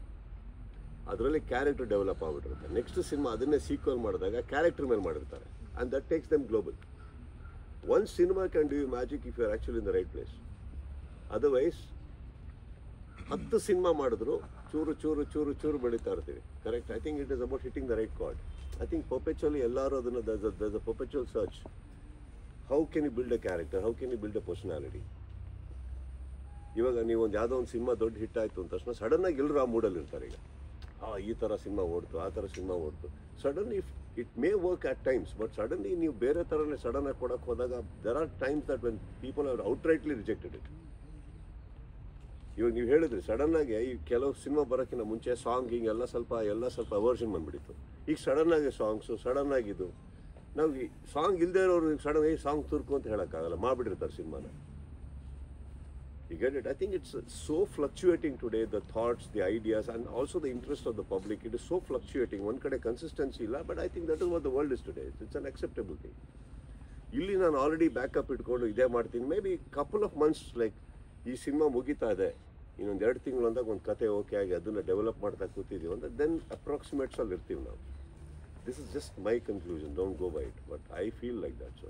ಅದರಲ್ಲಿ ಕ್ಯಾರೆಕ್ಟರ್ ಡೆವಲಪ್ ಆಗಿಬಿಟ್ಟಿರುತ್ತೆ. ನೆಕ್ಸ್ಟ್ ಸಿನಿಮಾ ಅದನ್ನೇ ಸೀಕ್ವಲ್ ಮಾಡಿದಾಗ ಕ್ಯಾರೆಕ್ಟರ್ ಮೇಲೆ ಮಾಡಿರ್ತಾರೆ, and that takes them global. One cinema can do you magic if you are actually in the right place. Otherwise 10 cinema ಮಾಡಿದ್ರು ಚೂರು ಚೂರು ಚೂರು ಚೂರು ಬೆಳೀತಾ ಇರ್ತೀವಿ. Correct? I think it is about hitting the right card. I think perpetually ಎಲ್ಲರೂ ಅದನ್ನು there's a perpetual search. How can you build a character? How can you build a personality? ಇವಾಗ ನೀವು ಒಂದು ಯಾವುದೋ ಒಂದು ಸಿನಿಮಾ ದೊಡ್ಡ ಹಿಟ್ ಆಯಿತು ಅಂದ ತಕ್ಷಣ ಸಡನ್ನಾಗಿ ಎಲ್ಲರೂ ಆ ಮೂಡಲ್ಲಿ ಇರ್ತಾರೆ ಈಗ. ಈ ಥರ ಸಿನಿಮಾ ಓಡ್ತು, ಆ ಥರ ಸಿನಿಮಾ ಓಡ್ತು. Suddenly it may work at times, but suddenly ನೀವು ಬೇರೆ ಥರನೇ ಸಡನ್ನಾಗಿ ಕೊಡೋಕ್ಕೆ ಹೋದಾಗ there are times that when people are outrightly rejected it. ಇವಾಗ ನೀವು ಹೇಳಿದ್ರಿ ಸಡನ್ನಾಗಿ ಈ ಕೆಲವು ಸಿನಿಮಾ ಬರೋಕ್ಕಿಂತ ಮುಂಚೆ ಸಾಂಗ್ ಹಿಂಗೆಲ್ಲ ಸ್ವಲ್ಪ ಅವರ್ಷನ್ ಬಂದುಬಿಟ್ಟಿತ್ತು. ಈಗ ಸಡನ್ನಾಗಿ ಸಾಂಗ್ಸು ಸಡನ್ನಾಗಿದ್ದು ನಾವು ಈ ಸಾಂಗ್ ಇಲ್ಲದೆ ಇರೋರು ಸಡನ್ ಆಗಿ ಸಾಂಗ್ ತುರ್ಕು ಅಂತ ಹೇಳೋಕ್ಕಾಗಲ್ಲ, ಮಾಡಿಬಿಟ್ಟಿರ್ತಾರೆ ಸಿನಿಮಾನ. You get it? I think it's so fluctuating today, the thoughts, the ideas, and also the interest of the public. It is so fluctuating. One kade consistency illa, but I think that is what the world is today. It's an acceptable thing. Illi ನಾನು already backup ಇಟ್ಕೊಂಡು ಇದೇ ಮಾಡ್ತೀನಿ. May be couple of months like ಈ cinema ಮುಗಿತಾ ಇದೆ, ಇನ್ನೊಂದು 2 ತಿಂಗಳು ಅಂದಾಗ ಒಂದು ಕತೆ ಓಕೆ ಆಗಿ ಅದನ್ನು ಡೆವಲಪ್ ಮಾಡ್ತಾ ಕೂತಿದ್ದೀವಿ ಅಂದರೆ ದೆನ್ ಅಪ್ರಾಕ್ಸಿಮೇಟ್ಸಲ್ಲಿ ಇರ್ತೀವಿ ನಾವು. This is just my conclusion, don't go by it, but I feel like that. So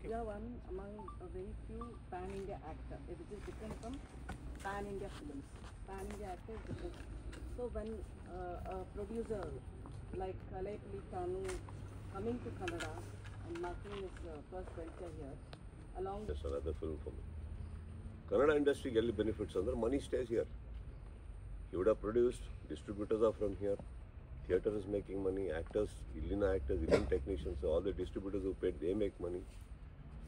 you are one among a very few pan-India actor, which is different from pan-India films. Pan-India actor is different. So when a producer like Kalaippally Kanu coming to Kannada and marking his first venture here, along with yes, another film for me. Kannada industry ಗೆಲ್ಲಿ benefits ಅಂದ್ರೆ money stays here. He would have produced, distributors are from here, theatre is making money, actors, Illina actors, Indian technicians, all the distributors who paid, they make money.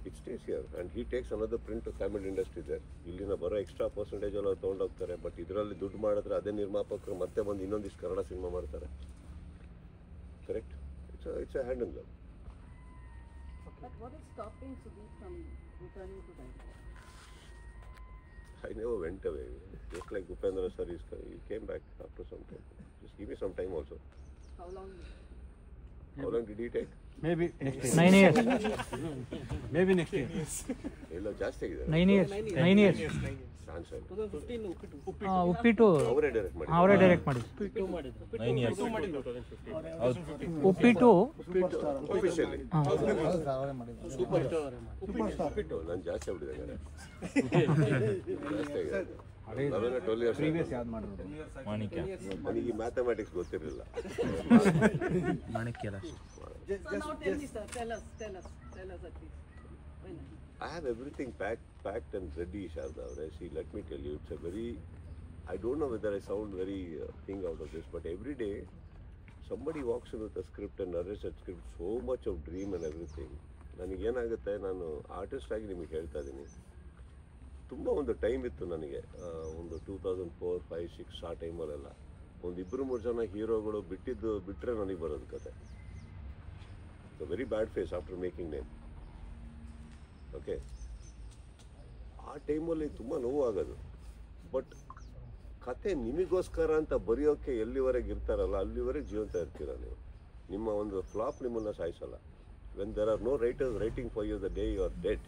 It stays here and he takes another print to Tamil industry there. Illina ಬರೋ extra percentage ಎಲ್ಲ ತೊಗೊಂಡೋಗ್ತಾರೆ, but ಇದರಲ್ಲಿ ದುಡ್ಡು ಮಾಡಿದ್ರೆ ಅದೇ ನಿರ್ಮಾಪಕರು ಮತ್ತೆ ಬಂದು ಇನ್ನೊಂದಿಷ್ಟು ಕನ್ನಡ ಸಿನಿಮಾ ಮಾಡ್ತಾರೆ. Correct? It's a hand and glove. but what is stopping Sudeep from returning to directing? I never went away. Just like Upendra sir, he came back after some time. Just give me some time also. How long? How long did he take? Maybe next year. 9 years. Maybe next year. ಎಲ್ಲ ಜಾಸ್ತಿ ಆಗಿದೆ. 9 years. 9 years. Chance ಆಯ್ತು. 2015 ಉಪ್ಪಿಟ್ಟು ಅವರೇ direct ಮಾಡಿ. ಅವರೇ direct ಮಾಡಿದ್ರು. 9 years. 2015. ಉಪ್ಪಿಟ್ಟು officially ಉಪ್ಪಿಟ್ಟು ನಾನು ಜಾಸ್ತಿ ಆಗ್ಬಿಟ್ಟಿದೆ. ಜಾಸ್ತಿ ಆಗಿದೆ. 12 years. Previous ಯಾವ್ದು ಮಾಡಿದ್ರು? ಮಾಣಿಕ್ಯ. ನನಗೆ ಈ ಮ್ಯಾಥಮೆಟಿಕ್ಸ್ ಗೊತ್ತಿರಲಿಲ್ಲ. ಮಾಣಿಕ್ಯ So now tell me, sir, tell us at least. When? I have everything packed and ready, Sharda. See, let me tell you, it's a very, I don't know whether I sound very thing out of this, but every day somebody walks in with a script and narrates that script, so much of dream and everything. ನನಗೇನಾಗುತ್ತೆ, ನಾನು artist ಆಗಿ ನಿಮಗೆ ಹೇಳ್ತಾ ಇದ್ದೀನಿ, ತುಂಬ ಒಂದು time ಇತ್ತು ನನಗೆ, ಒಂದು 2004, 5, 6 ಆ ಟೈಮಲ್ಲೆಲ್ಲ ಒಂದು 2-3 ಜನ ಹೀರೋಗಳು ಬಿಟ್ಟರೆ ನನಗೆ ಬರೋದು ಕತೆ. The very bad phase after making name. Okay, ಆ ಟೈಮಲ್ಲಿ ತುಂಬ ನೋವು ಆಗೋದು. ಬಟ್ ಕತೆ ನಿಮಗೋಸ್ಕರ ಅಂತ ಬರೆಯೋಕ್ಕೆ ಎಲ್ಲಿವರೆಗೆ ಇರ್ತಾರಲ್ಲ ಅಲ್ಲಿವರೆಗೆ ಜೀವಂತ ಇರ್ತೀರ ನೀವು. ನಿಮ್ಮ ಒಂದು ಫ್ಲಾಪ್ ನಿಮ್ಮನ್ನು ಸಾಯಿಸಲ್ಲ. When there are no writers writing for you the day you are dead.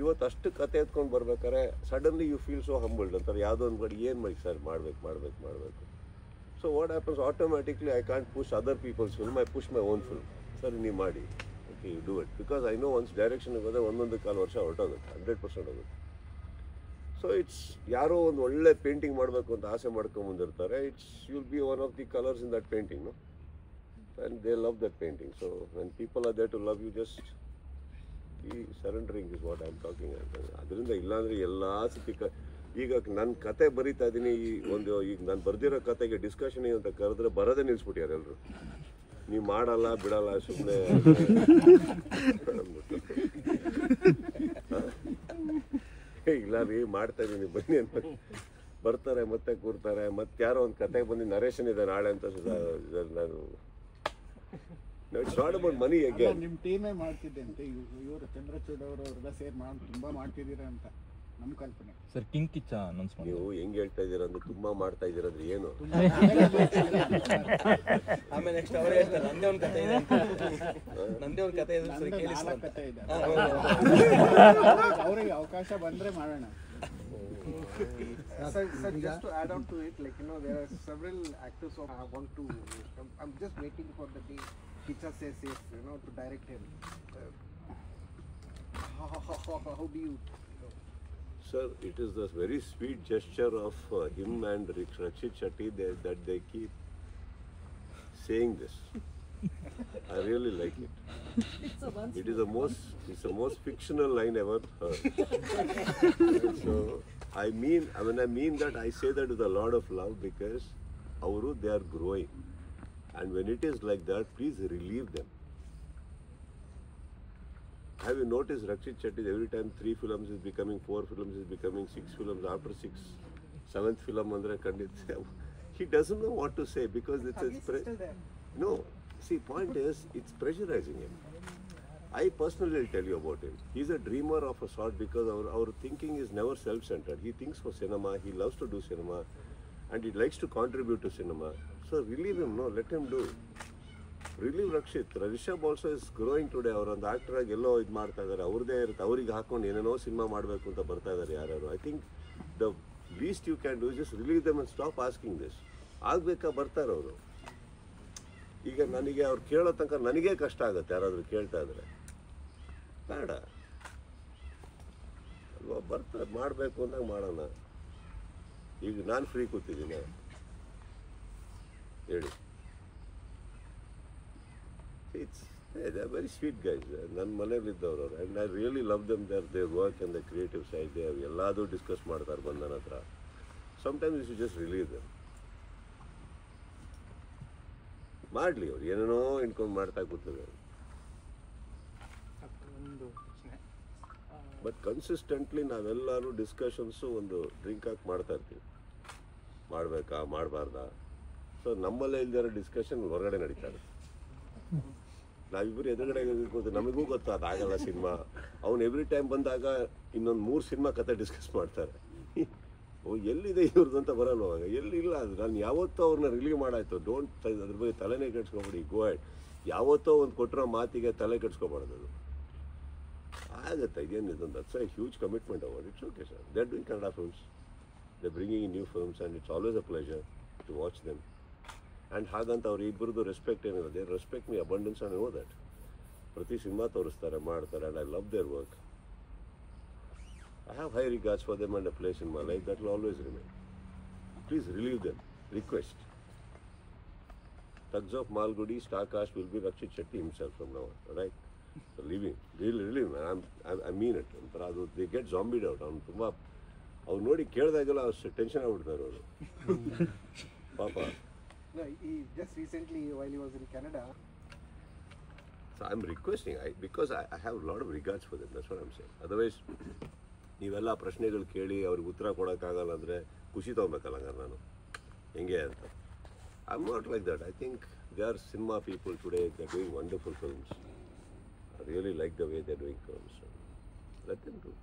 ಇವತ್ತು ಅಷ್ಟು ಕತೆ ಎತ್ಕೊಂಡು ಬರ್ಬೇಕಾದ್ರೆ suddenly you feel so humbled ಅಂತಾರೆ. ಯಾವುದೋ ಒಂದು ಕಡೆ ಏನು ಮಾಡಿ ಸರ್ ಮಾಡಬೇಕು. So what happens, automatically I can't push other people's film, I push my own film. Sir ನೀವು ಮಾಡಿ, okay you do it, because I know once ಡೈರೆಕ್ಷನ್ಗೆ ಹೋದರೆ 1.25 ವರ್ಷ ಹೊರಟೋಗುತ್ತೆ, 100% ಹೋಗುತ್ತೆ. ಸೊ ಇಟ್ಸ್ ಯಾರೋ ಒಂದು ಒಳ್ಳೆ ಪೇಂಟಿಂಗ್ ಮಾಡಬೇಕು ಅಂತ ಆಸೆ ಮಾಡ್ಕೊಂಬಂದಿರ್ತಾರೆ. It's you'll be one of the colours in that painting, no, and they love that painting. So when people are there to love you, just ಈ surrendering is what I am talking ಅಂತ. ಅದರಿಂದ ಇಲ್ಲಾಂದರೆ ಎಲ್ಲ ಸತಿ ಈಗ ನನ್ನ ಕತೆ ಬರೀತಾ ಇದ್ದೀನಿ, ಈಗ ನಾನು ಬರೆದಿರೋ ಕತೆಗೆ ಡಿಸ್ಕಷನ್ ಅಂತ ಕರೆದ್ರೆ ಬರೋದೇ ನಿಲ್ಲಿಸ್ಬಿಟ್ಟಾರೆ ಎಲ್ಲರೂ. ನೀವು ಮಾಡಲ್ಲ ಬಿಡಲ್ಲ ಸುಮ್ಮನೆ ಇಲ್ಲ ರೀ ಮಾಡ್ತಾ ಇದ್ದೀನಿ ಬನ್ನಿ ಅಂತ ಬರ್ತಾರೆ, ಮತ್ತೆ ಕೂರ್ತಾರೆ. ಮತ್ತೆ ಯಾರೋ ಒಂದು ಕತೆ ಬಂದು ನರೇಶನ್ ಇದೆ ನಾಳೆ ಅಂತ ನಾನು it's not about money again. ನಿಮ್ಮ ಟೀಮೇ ಮಾಡ್ತಿದ್ದೆ ಅಂತ ಇವರು ಚಂದ್ರಚೂಡ್ ಅವರೆಲ್ಲ ಸೇರಿ ತುಂಬ ಮಾಡ್ತಿದ್ದೀರಾ ಅಂತ ನಮ್ಮ ಕಲ್ಪನೆ. ಸರ್ ಕಿಂಗ್ ಕಿಚ್ಚ ಅನೌನ್ಸ್ ಮಾಡಿ. ನೀವು ಹೆಂಗೆ ಹೇಳ್ತಾ ಇದ್ದೀರಾ ಅಂದ್ರೆ ತುಂಬಾ ಮಾಡ್ತಾ ಇದ್ದೀರಂದ್ರೆ ಏನು? ಆಮೇಲೆ ನೆಕ್ಸ್ಟ್ ಅವರೇ ಹೇಳ್ತಾರೆ ನಂದೇ ಒಂದು ಕತೆ ಇದೆ ಅಂತ. ನಂದೇ ಒಂದು ಕತೆ ಇದೆ ಸರ್, ಕೇಳಿ ಸರ್. ಕತೆ ಇದೆ, ಅವರಿಗೆ ಅವಕಾಶ ಬಂದ್ರೆ ಮಾಡೋಣ. Sir, just to add on to it, like, you know, there are several actors who I want to, I'm just waiting for the day Kicha says yes, you know, to direct him. How do you? Sir, it is this very sweet gesture of him and Rakshit Shetty that they keep saying this. I really like it. It's the most fictional line ever heard. So I mean that, I say that with a lot of love because they are growing. And when it is like that, please relieve them. Have you noticed Rakshit Shetty, every time 3 films is becoming 4 films is becoming 6 films, after 7th film andre kanditse. He doesn't know what to say because it's still there. no. See, point is, it's pressurizing him. I personally will tell you about him. He's a dreamer of a sort because our thinking is never self-centered. He thinks for cinema, he loves to do cinema, and he likes to contribute to cinema. So relieve him, no, let him do. Relieve Rakshit. Rishabh also is growing today. ಅವರು ಒಂದು actor ಆಗಿ ಎಲ್ಲೋ ಇದು ಮಾಡ್ತಾ ಇದ್ದಾರೆ. ಅವ್ರದೇ ಇರುತ್ತೆ, ಅವ್ರಿಗೆ ಹಾಕೊಂಡು ಏನೇನೋ ಸಿನಿಮಾ ಮಾಡಬೇಕು ಅಂತ ಬರ್ತಾ ಇದ್ದಾರೆ ಯಾರು. I think the least you can do just relieve them and stop asking this. ಆಗಬೇಕಾ ಬರ್ತಾರೆ ಅವರು. ಈಗ ನನಗೆ ಅವ್ರು ಕೇಳೋ ತನಕ ನನಗೇ ಕಷ್ಟ ಆಗುತ್ತೆ ಯಾರಾದರೂ ಕೇಳ್ತಾ ಇದ್ರೆ. ಬೇಡ ಅಲ್ವಾ, ಬರ್ತಾರೆ, ಮಾಡಬೇಕು ಅಂದಾಗ ಮಾಡೋಣ. ಈಗ ನಾನು ಫ್ರೀ ಕೂತಿದ್ದೀನಿ ಹೇಳಿ. They are very sweet guys. ನನ್ನ ಮನೇಲಿದ್ದವರು ಅವರು. And I really love them their work and the creative side. They ಎಲ್ಲದೂ ಡಿಸ್ಕಸ್ ಮಾಡ್ತಾರೆ ಬಂದು ನನ್ನ ಹತ್ರ. Sometimes you should just relieve them. ಮಾಡಲಿ ಅವ್ರು ಏನೇನೋ ಇನ್ಕೊಂಡು ಮಾಡ್ತಾ ಕೂತಾರೆ. ಬಟ್ ಕನ್ಸಿಸ್ಟೆಂಟ್ಲಿ ನಾವೆಲ್ಲರೂ ಡಿಸ್ಕಷನ್ಸು ಒಂದು ಡ್ರಿಂಕ್ ಹಾಕಿ ಮಾಡ್ತಾ ಇರ್ತೀವಿ. ಮಾಡಬೇಕಾ ಮಾಡಬಾರ್ದಾ. ಸೊ ನಮ್ಮಲ್ಲೇ ಇಲ್ದಿರೋ ಡಿಸ್ಕಷನ್ ಹೊರಗಡೆ ನಡೀತಾ ಇರುತ್ತೆ. ನಾವಿಬ್ಬರು ಎದುರುಗಡೆ ಕೂತು ನಮಗೂ ಗೊತ್ತು ಅದಾಗಲ್ಲ ಸಿನಿಮಾ. ಅವ್ನು ಎವ್ರಿ ಟೈಮ್ ಬಂದಾಗ ಇನ್ನೊಂದು 3 ಸಿನಿಮಾ ಕತೆ ಡಿಸ್ಕಸ್ ಮಾಡ್ತಾರೆ. ಓ ಎಲ್ಲಿದೆ ಇವ್ರದ್ದು ಅಂತ ಬರಲ್ಲ ಅವಾಗ. ಎಲ್ಲಿಲ್ಲ ಅದು. ನಾನು ಯಾವತ್ತೋ ಅವ್ರನ್ನ ರಿಲೀವ್ ಮಾಡಾಯ್ತು. ಡೋಂಟ್ ಅದ್ರ ಬಗ್ಗೆ ತಲೆನೇ ಕೆಡ್ಸ್ಕೊಬೇಡಿ. ಗೋ ಹೆಡ್. ಯಾವತ್ತೋ ಒಂದು ಕೊಟ್ಟಿರೋ ಮಾತಿಗೆ ತಲೆ ಕೆಡ್ಸ್ಕೊಬಾರ್ದು. ಅದು ಆಗುತ್ತೆ. ಇದೇನಿದೆ, that's a huge commitment our. It's okay sir. They are doing Kannada films, they bringing in new films and it's always a pleasure to watch them. And ಹಾಗಂತ ಅವ್ರು ಇಬ್ಬರದ್ದು ರೆಸ್ಪೆಕ್ಟ್ ಏನಿದೆ, they respect me abundance and no that. ಪ್ರತಿ ಸಿನಿಮಾ ತೋರಿಸ್ತಾರೆ, ಮಾಡ್ತಾರೆ, and I love their work. I have high regards for them and a place in my life that will always remain. Please relieve them. Request. Thugs of Malgudi, star cast will be Rakshit Shetty himself from now on. Right? So leave him. Relieve him. I mean it. They get zombied out. ಅವ್ರು ನೋಡಿ ಕೇಳಿದಾಗೆಲ್ಲ ಅಷ್ಟು tension ಆಗ್ಬಿಡ್ತಾರೆ ಅವರು ಪಾಪ. No, he just recently, while he was in Canada. So I'm requesting, because I have a lot of regards for them. That's what I'm saying. Otherwise, ನೀವೆಲ್ಲ ಪ್ರಶ್ನೆಗಳು ಕೇಳಿ ಅವ್ರಿಗೆ ಉತ್ತರ ಕೊಡೋಕ್ಕಾಗಲ್ಲ ಅಂದರೆ ಖುಷಿ ತೊಗೊಬೇಕಲ್ಲ ಹಂಗಾರೆ ನಾನು ಹೆಂಗೆ ಅಂತ. I am not like that. I think they are cinema people today. They are doing wonderful films. I really like the way they are doing films. Let them do.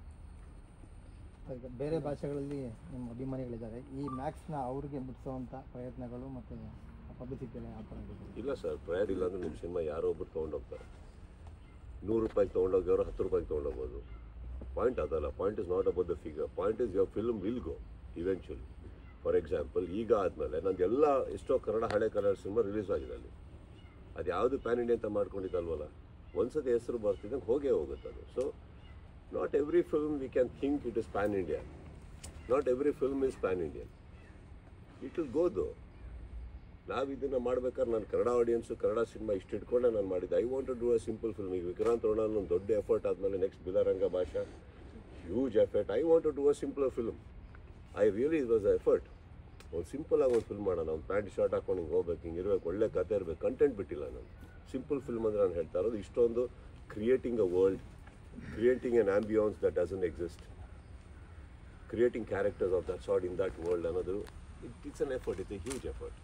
ಈಗ ಬೇರೆ ಭಾಷೆಗಳಲ್ಲಿ ನಿಮ್ಮ ಅಭಿಮಾನಿಗಳಿದ್ದಾರೆ. ಈ ಮ್ಯಾಕ್ಸ್ನ ಅವ್ರಿಗೆ ಮುಟ್ಟಿಸುವಂಥ ಪ್ರಯತ್ನಗಳು ಮತ್ತು ಪಬ್ಲಿಸಿಟಿ ಎಲ್ಲ ಯಾವ ಥರ ಇದೆ? ಇಲ್ಲ ಸರ್, ಪ್ರಯತ್ನ ಇಲ್ಲ ಅಂದರೆ ನಿಮ್ಮ ಸಿನಿಮಾ ಯಾರೋ ಒಬ್ಬರು ತೊಗೊಂಡೋಗ್ತಾರೆ. 100 ರೂಪಾಯಿಗೆ ತೊಗೊಂಡೋಗ್ಯವರು 10 ರೂಪಾಯಿಗೆ ತೊಗೊಂಡೋಗ್ಬೋದು. ಪಾಯಿಂಟ್ ಅದಲ್ಲ. Point is not about the figure. Point is your film will go eventually. For example, ಈಗ ಆದಮೇಲೆ ನಂದೆಲ್ಲ ಎಷ್ಟೋ ಹಳೆ ಕನ್ನಡ ಸಿನಿಮಾ ರಿಲೀಸ್ ಆಗಿದೆ ಅಲ್ಲಿ. ಅದು ಯಾವುದು ಪ್ಯಾನ್ ಇಂಡಿಯಾ ಅಂತ ಮಾಡ್ಕೊಂಡಿದ್ದಲ್ವಲ್ಲ, ಒಂದ್ಸತಿ ಹೆಸರು ಬರ್ತಿದ್ದಂಗೆ ಹೋಗೇ ಹೋಗುತ್ತೆ ಅದು. So not every film we can think it is pan India. Not every film is pan Indian. It will go though. ನಾವು ಇದನ್ನು ಮಾಡ್ಬೇಕಾದ್ರೆ ನಾನು ಕನ್ನಡ ಆಡಿಯನ್ಸು, ಕನ್ನಡ ಸಿನಿಮಾ ಇಷ್ಟು ಇಟ್ಕೊಂಡೆ ನಾನು ಮಾಡಿದ್ದೆ. I want to do a simple film. ಈಗ ವಿಕ್ರಾಂತ್ ರೋಣನ್ ಒಂದು ದೊಡ್ಡ ಎಫರ್ಟ್ ಆದಮೇಲೆ ನೆಕ್ಸ್ಟ್ ಬಿಲಾರಂಗ ಭಾಷಾ, huge effort. I want to do a simple film. I really it was a effort. ಒಂದು ಸಿಂಪಲ್ ಆಗಿ ಒಂದು ಫಿಲ್ಮ್ ಮಾಡೋಣ. ಒಂದು ಪ್ಯಾಂಟ್ ಶರ್ಟ್ ಹಾಕೊಂಡು ಹಿಂಗೆ ಹೋಗ್ಬೇಕು, ಹಿಂಗೆ ಇರಬೇಕು, ಒಳ್ಳೆ ಕತೆ ಇರಬೇಕು. ಕಂಟೆಂಟ್ ಬಿಟ್ಟಿಲ್ಲ ನಾನು. ಸಿಂಪಲ್ ಫಿಲ್ಮ್ ಅಂದರೆ ನಾನು ಹೇಳ್ತಾ ಇರೋದು ಇಷ್ಟೊಂದು creating a world, creating an ambience that doesn't exist, creating characters of that sort in that world. Another, it's an effort. It's a huge effort.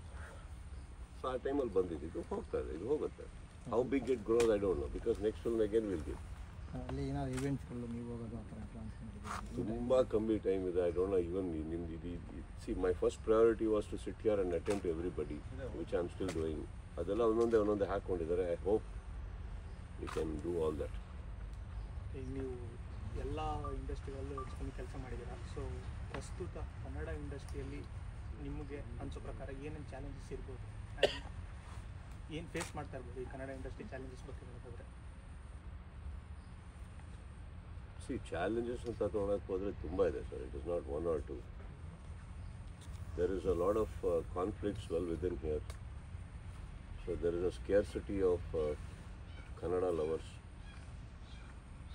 So ಆ ಟೈಮಲ್ಲಿ ಬಂದಿದ್ದು ಇದು ಹೋಗುತ್ತೆ. How big it grows I don't know, because next film again will give. ಅಲ್ಲಿ ಏನಾದ್ರು ಇವೆಂಟ್ಸ್ಗಳು ನೀವು ಹೋಗೋದು ಆ ಥರ ಪ್ಲಾನ್ಸ್ ಮಾಡಿದ್ದೀವಿ? ತುಂಬ ಕಮ್ಮಿ ಟೈಮ್ ಇದೆ. ಐ ಡೋಂಟ್ ನೋ ಇವನ್ ನಿಮ್ದು see my first priority was to sit here and attend to everybody, which I am still doing. ಅದೆಲ್ಲ ಒಂದೊಂದೇ ಹಾಕ್ಕೊಂಡಿದ್ದಾರೆ. I hope we can do all that. ಈಗ ನೀವು ಎಲ್ಲ ಇಂಡಸ್ಟ್ರಿಗಳಲ್ಲೂ ಹೆಚ್ಚು ಕೆಲಸ ಮಾಡಿದ್ದೀರಾ. ಸೊ ಪ್ರಸ್ತುತ ಕನ್ನಡ ಇಂಡಸ್ಟ್ರಿಯಲ್ಲಿ ನಿಮಗೆ ಅನಿಸೋ ಪ್ರಕಾರ ಏನೇನು ಚಾಲೆಂಜಸ್ ಇರ್ಬೋದು, ಏನು ಫೇಸ್ ಮಾಡ್ತಾ ಇರ್ಬೋದು ಈ ಕನ್ನಡ ಇಂಡಸ್ಟ್ರಿ ಚಾಲೆಂಜಸ್ ಬಗ್ಗೆ ಹೇಳೋದಾದ್ರೆ? ಸಿ ಚಾಲೆಂಜಸ್ ಅಂತ ತೊಗೊಳಕ್ಕೆ ಹೋದರೆ ತುಂಬ ಇದೆ sir. It is not 1 or 2. There is a lot of conflicts well within here. So there is a scarcity of Kannada lovers.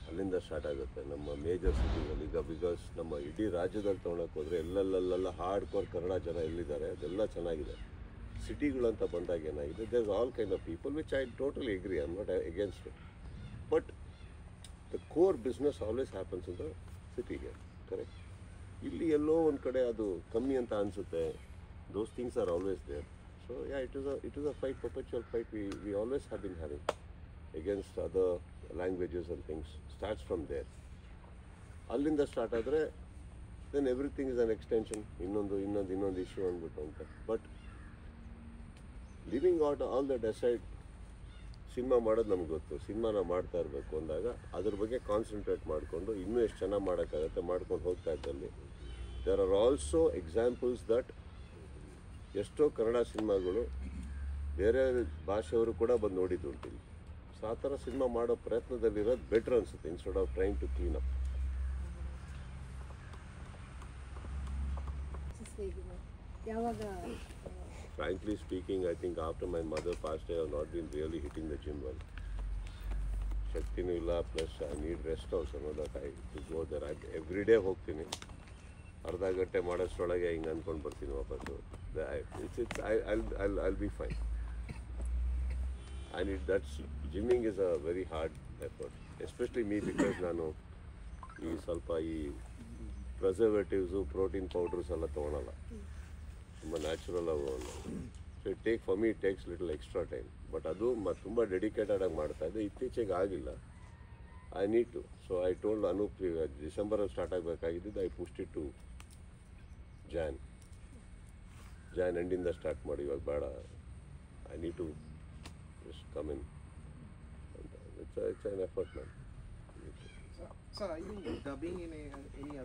ಅಲ್ಲಿಂದ ಸ್ಟಾರ್ಟ್ ಆಗುತ್ತೆ ನಮ್ಮ ಮೇಜರ್ ಸಿಟಿಗಳಲ್ಲಿ. ಈಗ ಬಿಕಾಸ್ ನಮ್ಮ ಇಡೀ ರಾಜ್ಯದಲ್ಲಿ ತೊಗೊಳಕ್ಕೆ ಹೋದರೆ ಎಲ್ಲೆಲ್ಲೆಲ್ಲ ಹಾರ್ಡ್ ಕೋರ್ ಕನ್ನಡ ಜನ ಎಲ್ಲಿದ್ದಾರೆ ಅದೆಲ್ಲ ಚೆನ್ನಾಗಿದೆ. ಸಿಟಿಗಳು ಅಂತ ಬಂದಾಗ ಏನಾಗಿದೆ, there is all kind of people which I totally agree, I am not against it, but the core business always happens in the city here, correct. ಇಲ್ಲಿ ಎಲ್ಲೋ ಒಂದು ಕಡೆ ಅದು ಕಮ್ಮಿ ಅಂತ ಅನಿಸುತ್ತೆ. Those things are always there. So yeah, it is a fight, perpetual fight we always have been having against other languages and things. Starts from there. ಅಲ್ಲಿಂದ start ಆದರೆ then everything is an extension, ಇನ್ನೊಂದು issue ಅಂದ್ಬಿಟ್ಟು ಅಂತ. But living out all that aside, cinema ಮಾಡೋದು ನಮ್ಗೆ ಗೊತ್ತು, ಸಿನಿಮಾನ ಮಾಡ್ತಾ ಇರಬೇಕು ಅಂದಾಗ ಅದ್ರ ಬಗ್ಗೆ ಕಾನ್ಸಂಟ್ರೇಟ್ ಮಾಡಿಕೊಂಡು ಇನ್ನೂ ಎಷ್ಟು ಚೆನ್ನಾಗಿ ಮಾಡೋಕ್ಕಾಗತ್ತೆ ಮಾಡ್ಕೊಂಡು ಹೋಗ್ತಾ ಇದ್ದಲ್ಲಿ there are also examples that ಎಷ್ಟೋ ಕನ್ನಡ ಸಿನಿಮಾಗಳು ಬೇರೆ ಭಾಷೆಯವರು ಕೂಡ ಬಂದು ನೋಡಿದ್ದು ಉಂಟಿಲ್ಲ. ಸೊ ಆ ಥರ ಸಿನಿಮಾ ಮಾಡೋ ಪ್ರಯತ್ನದಲ್ಲಿರೋದು ಬೆಟರ್ ಅನಿಸುತ್ತೆ, instead of trying to clean up. Frankly speaking, I think after my mother passed, I have not been really hitting the gym well. ಶಕ್ತಿನೂ ಇಲ್ಲ, plus I need rest also, know that I to go there. Every day ಹೋಗ್ತೀನಿ, ಅರ್ಧ ಗಂಟೆ ಮಾಡೋಷ್ಟರೊಳಗೆ ಹಿಂಗೆ ಅಂದ್ಕೊಂಡು ಬರ್ತೀನಿ ವಾಪಸ್ಸು. I'll be fine. And gymming is a very hard effort, especially me, because ನಾನು ಈ ಸ್ವಲ್ಪ ಈ ಪ್ರಿಸರ್ವೇಟಿವ್ಸು, ಪ್ರೋಟೀನ್ ಪೌಡರ್ಸ್ ಎಲ್ಲ ತೊಗೊಳಲ್ಲ, ತುಂಬ ನ್ಯಾಚುರಲ್ ಅವು. So for me it takes little extra time. But ಅದು ತುಂಬ ಡೆಡಿಕೇಟೆಡಾಗಿ ಮಾಡ್ತಾಯಿದ್ದೆ, ಇತ್ತೀಚೆಗೆ ಆಗಿಲ್ಲ. I need to. So I told Anoop, ಡಿಸೆಂಬರಲ್ಲಿ ಸ್ಟಾರ್ಟ್ ಆಗಬೇಕಾಗಿದ್ದು, I pushed it to Jan ಎಂಡಿಂದ ಸ್ಟಾರ್ಟ್ ಮಾಡಿ, ಇವಾಗ ಬೇಡ, I need to just come in. It's an effort, man. So are you dubbing in any other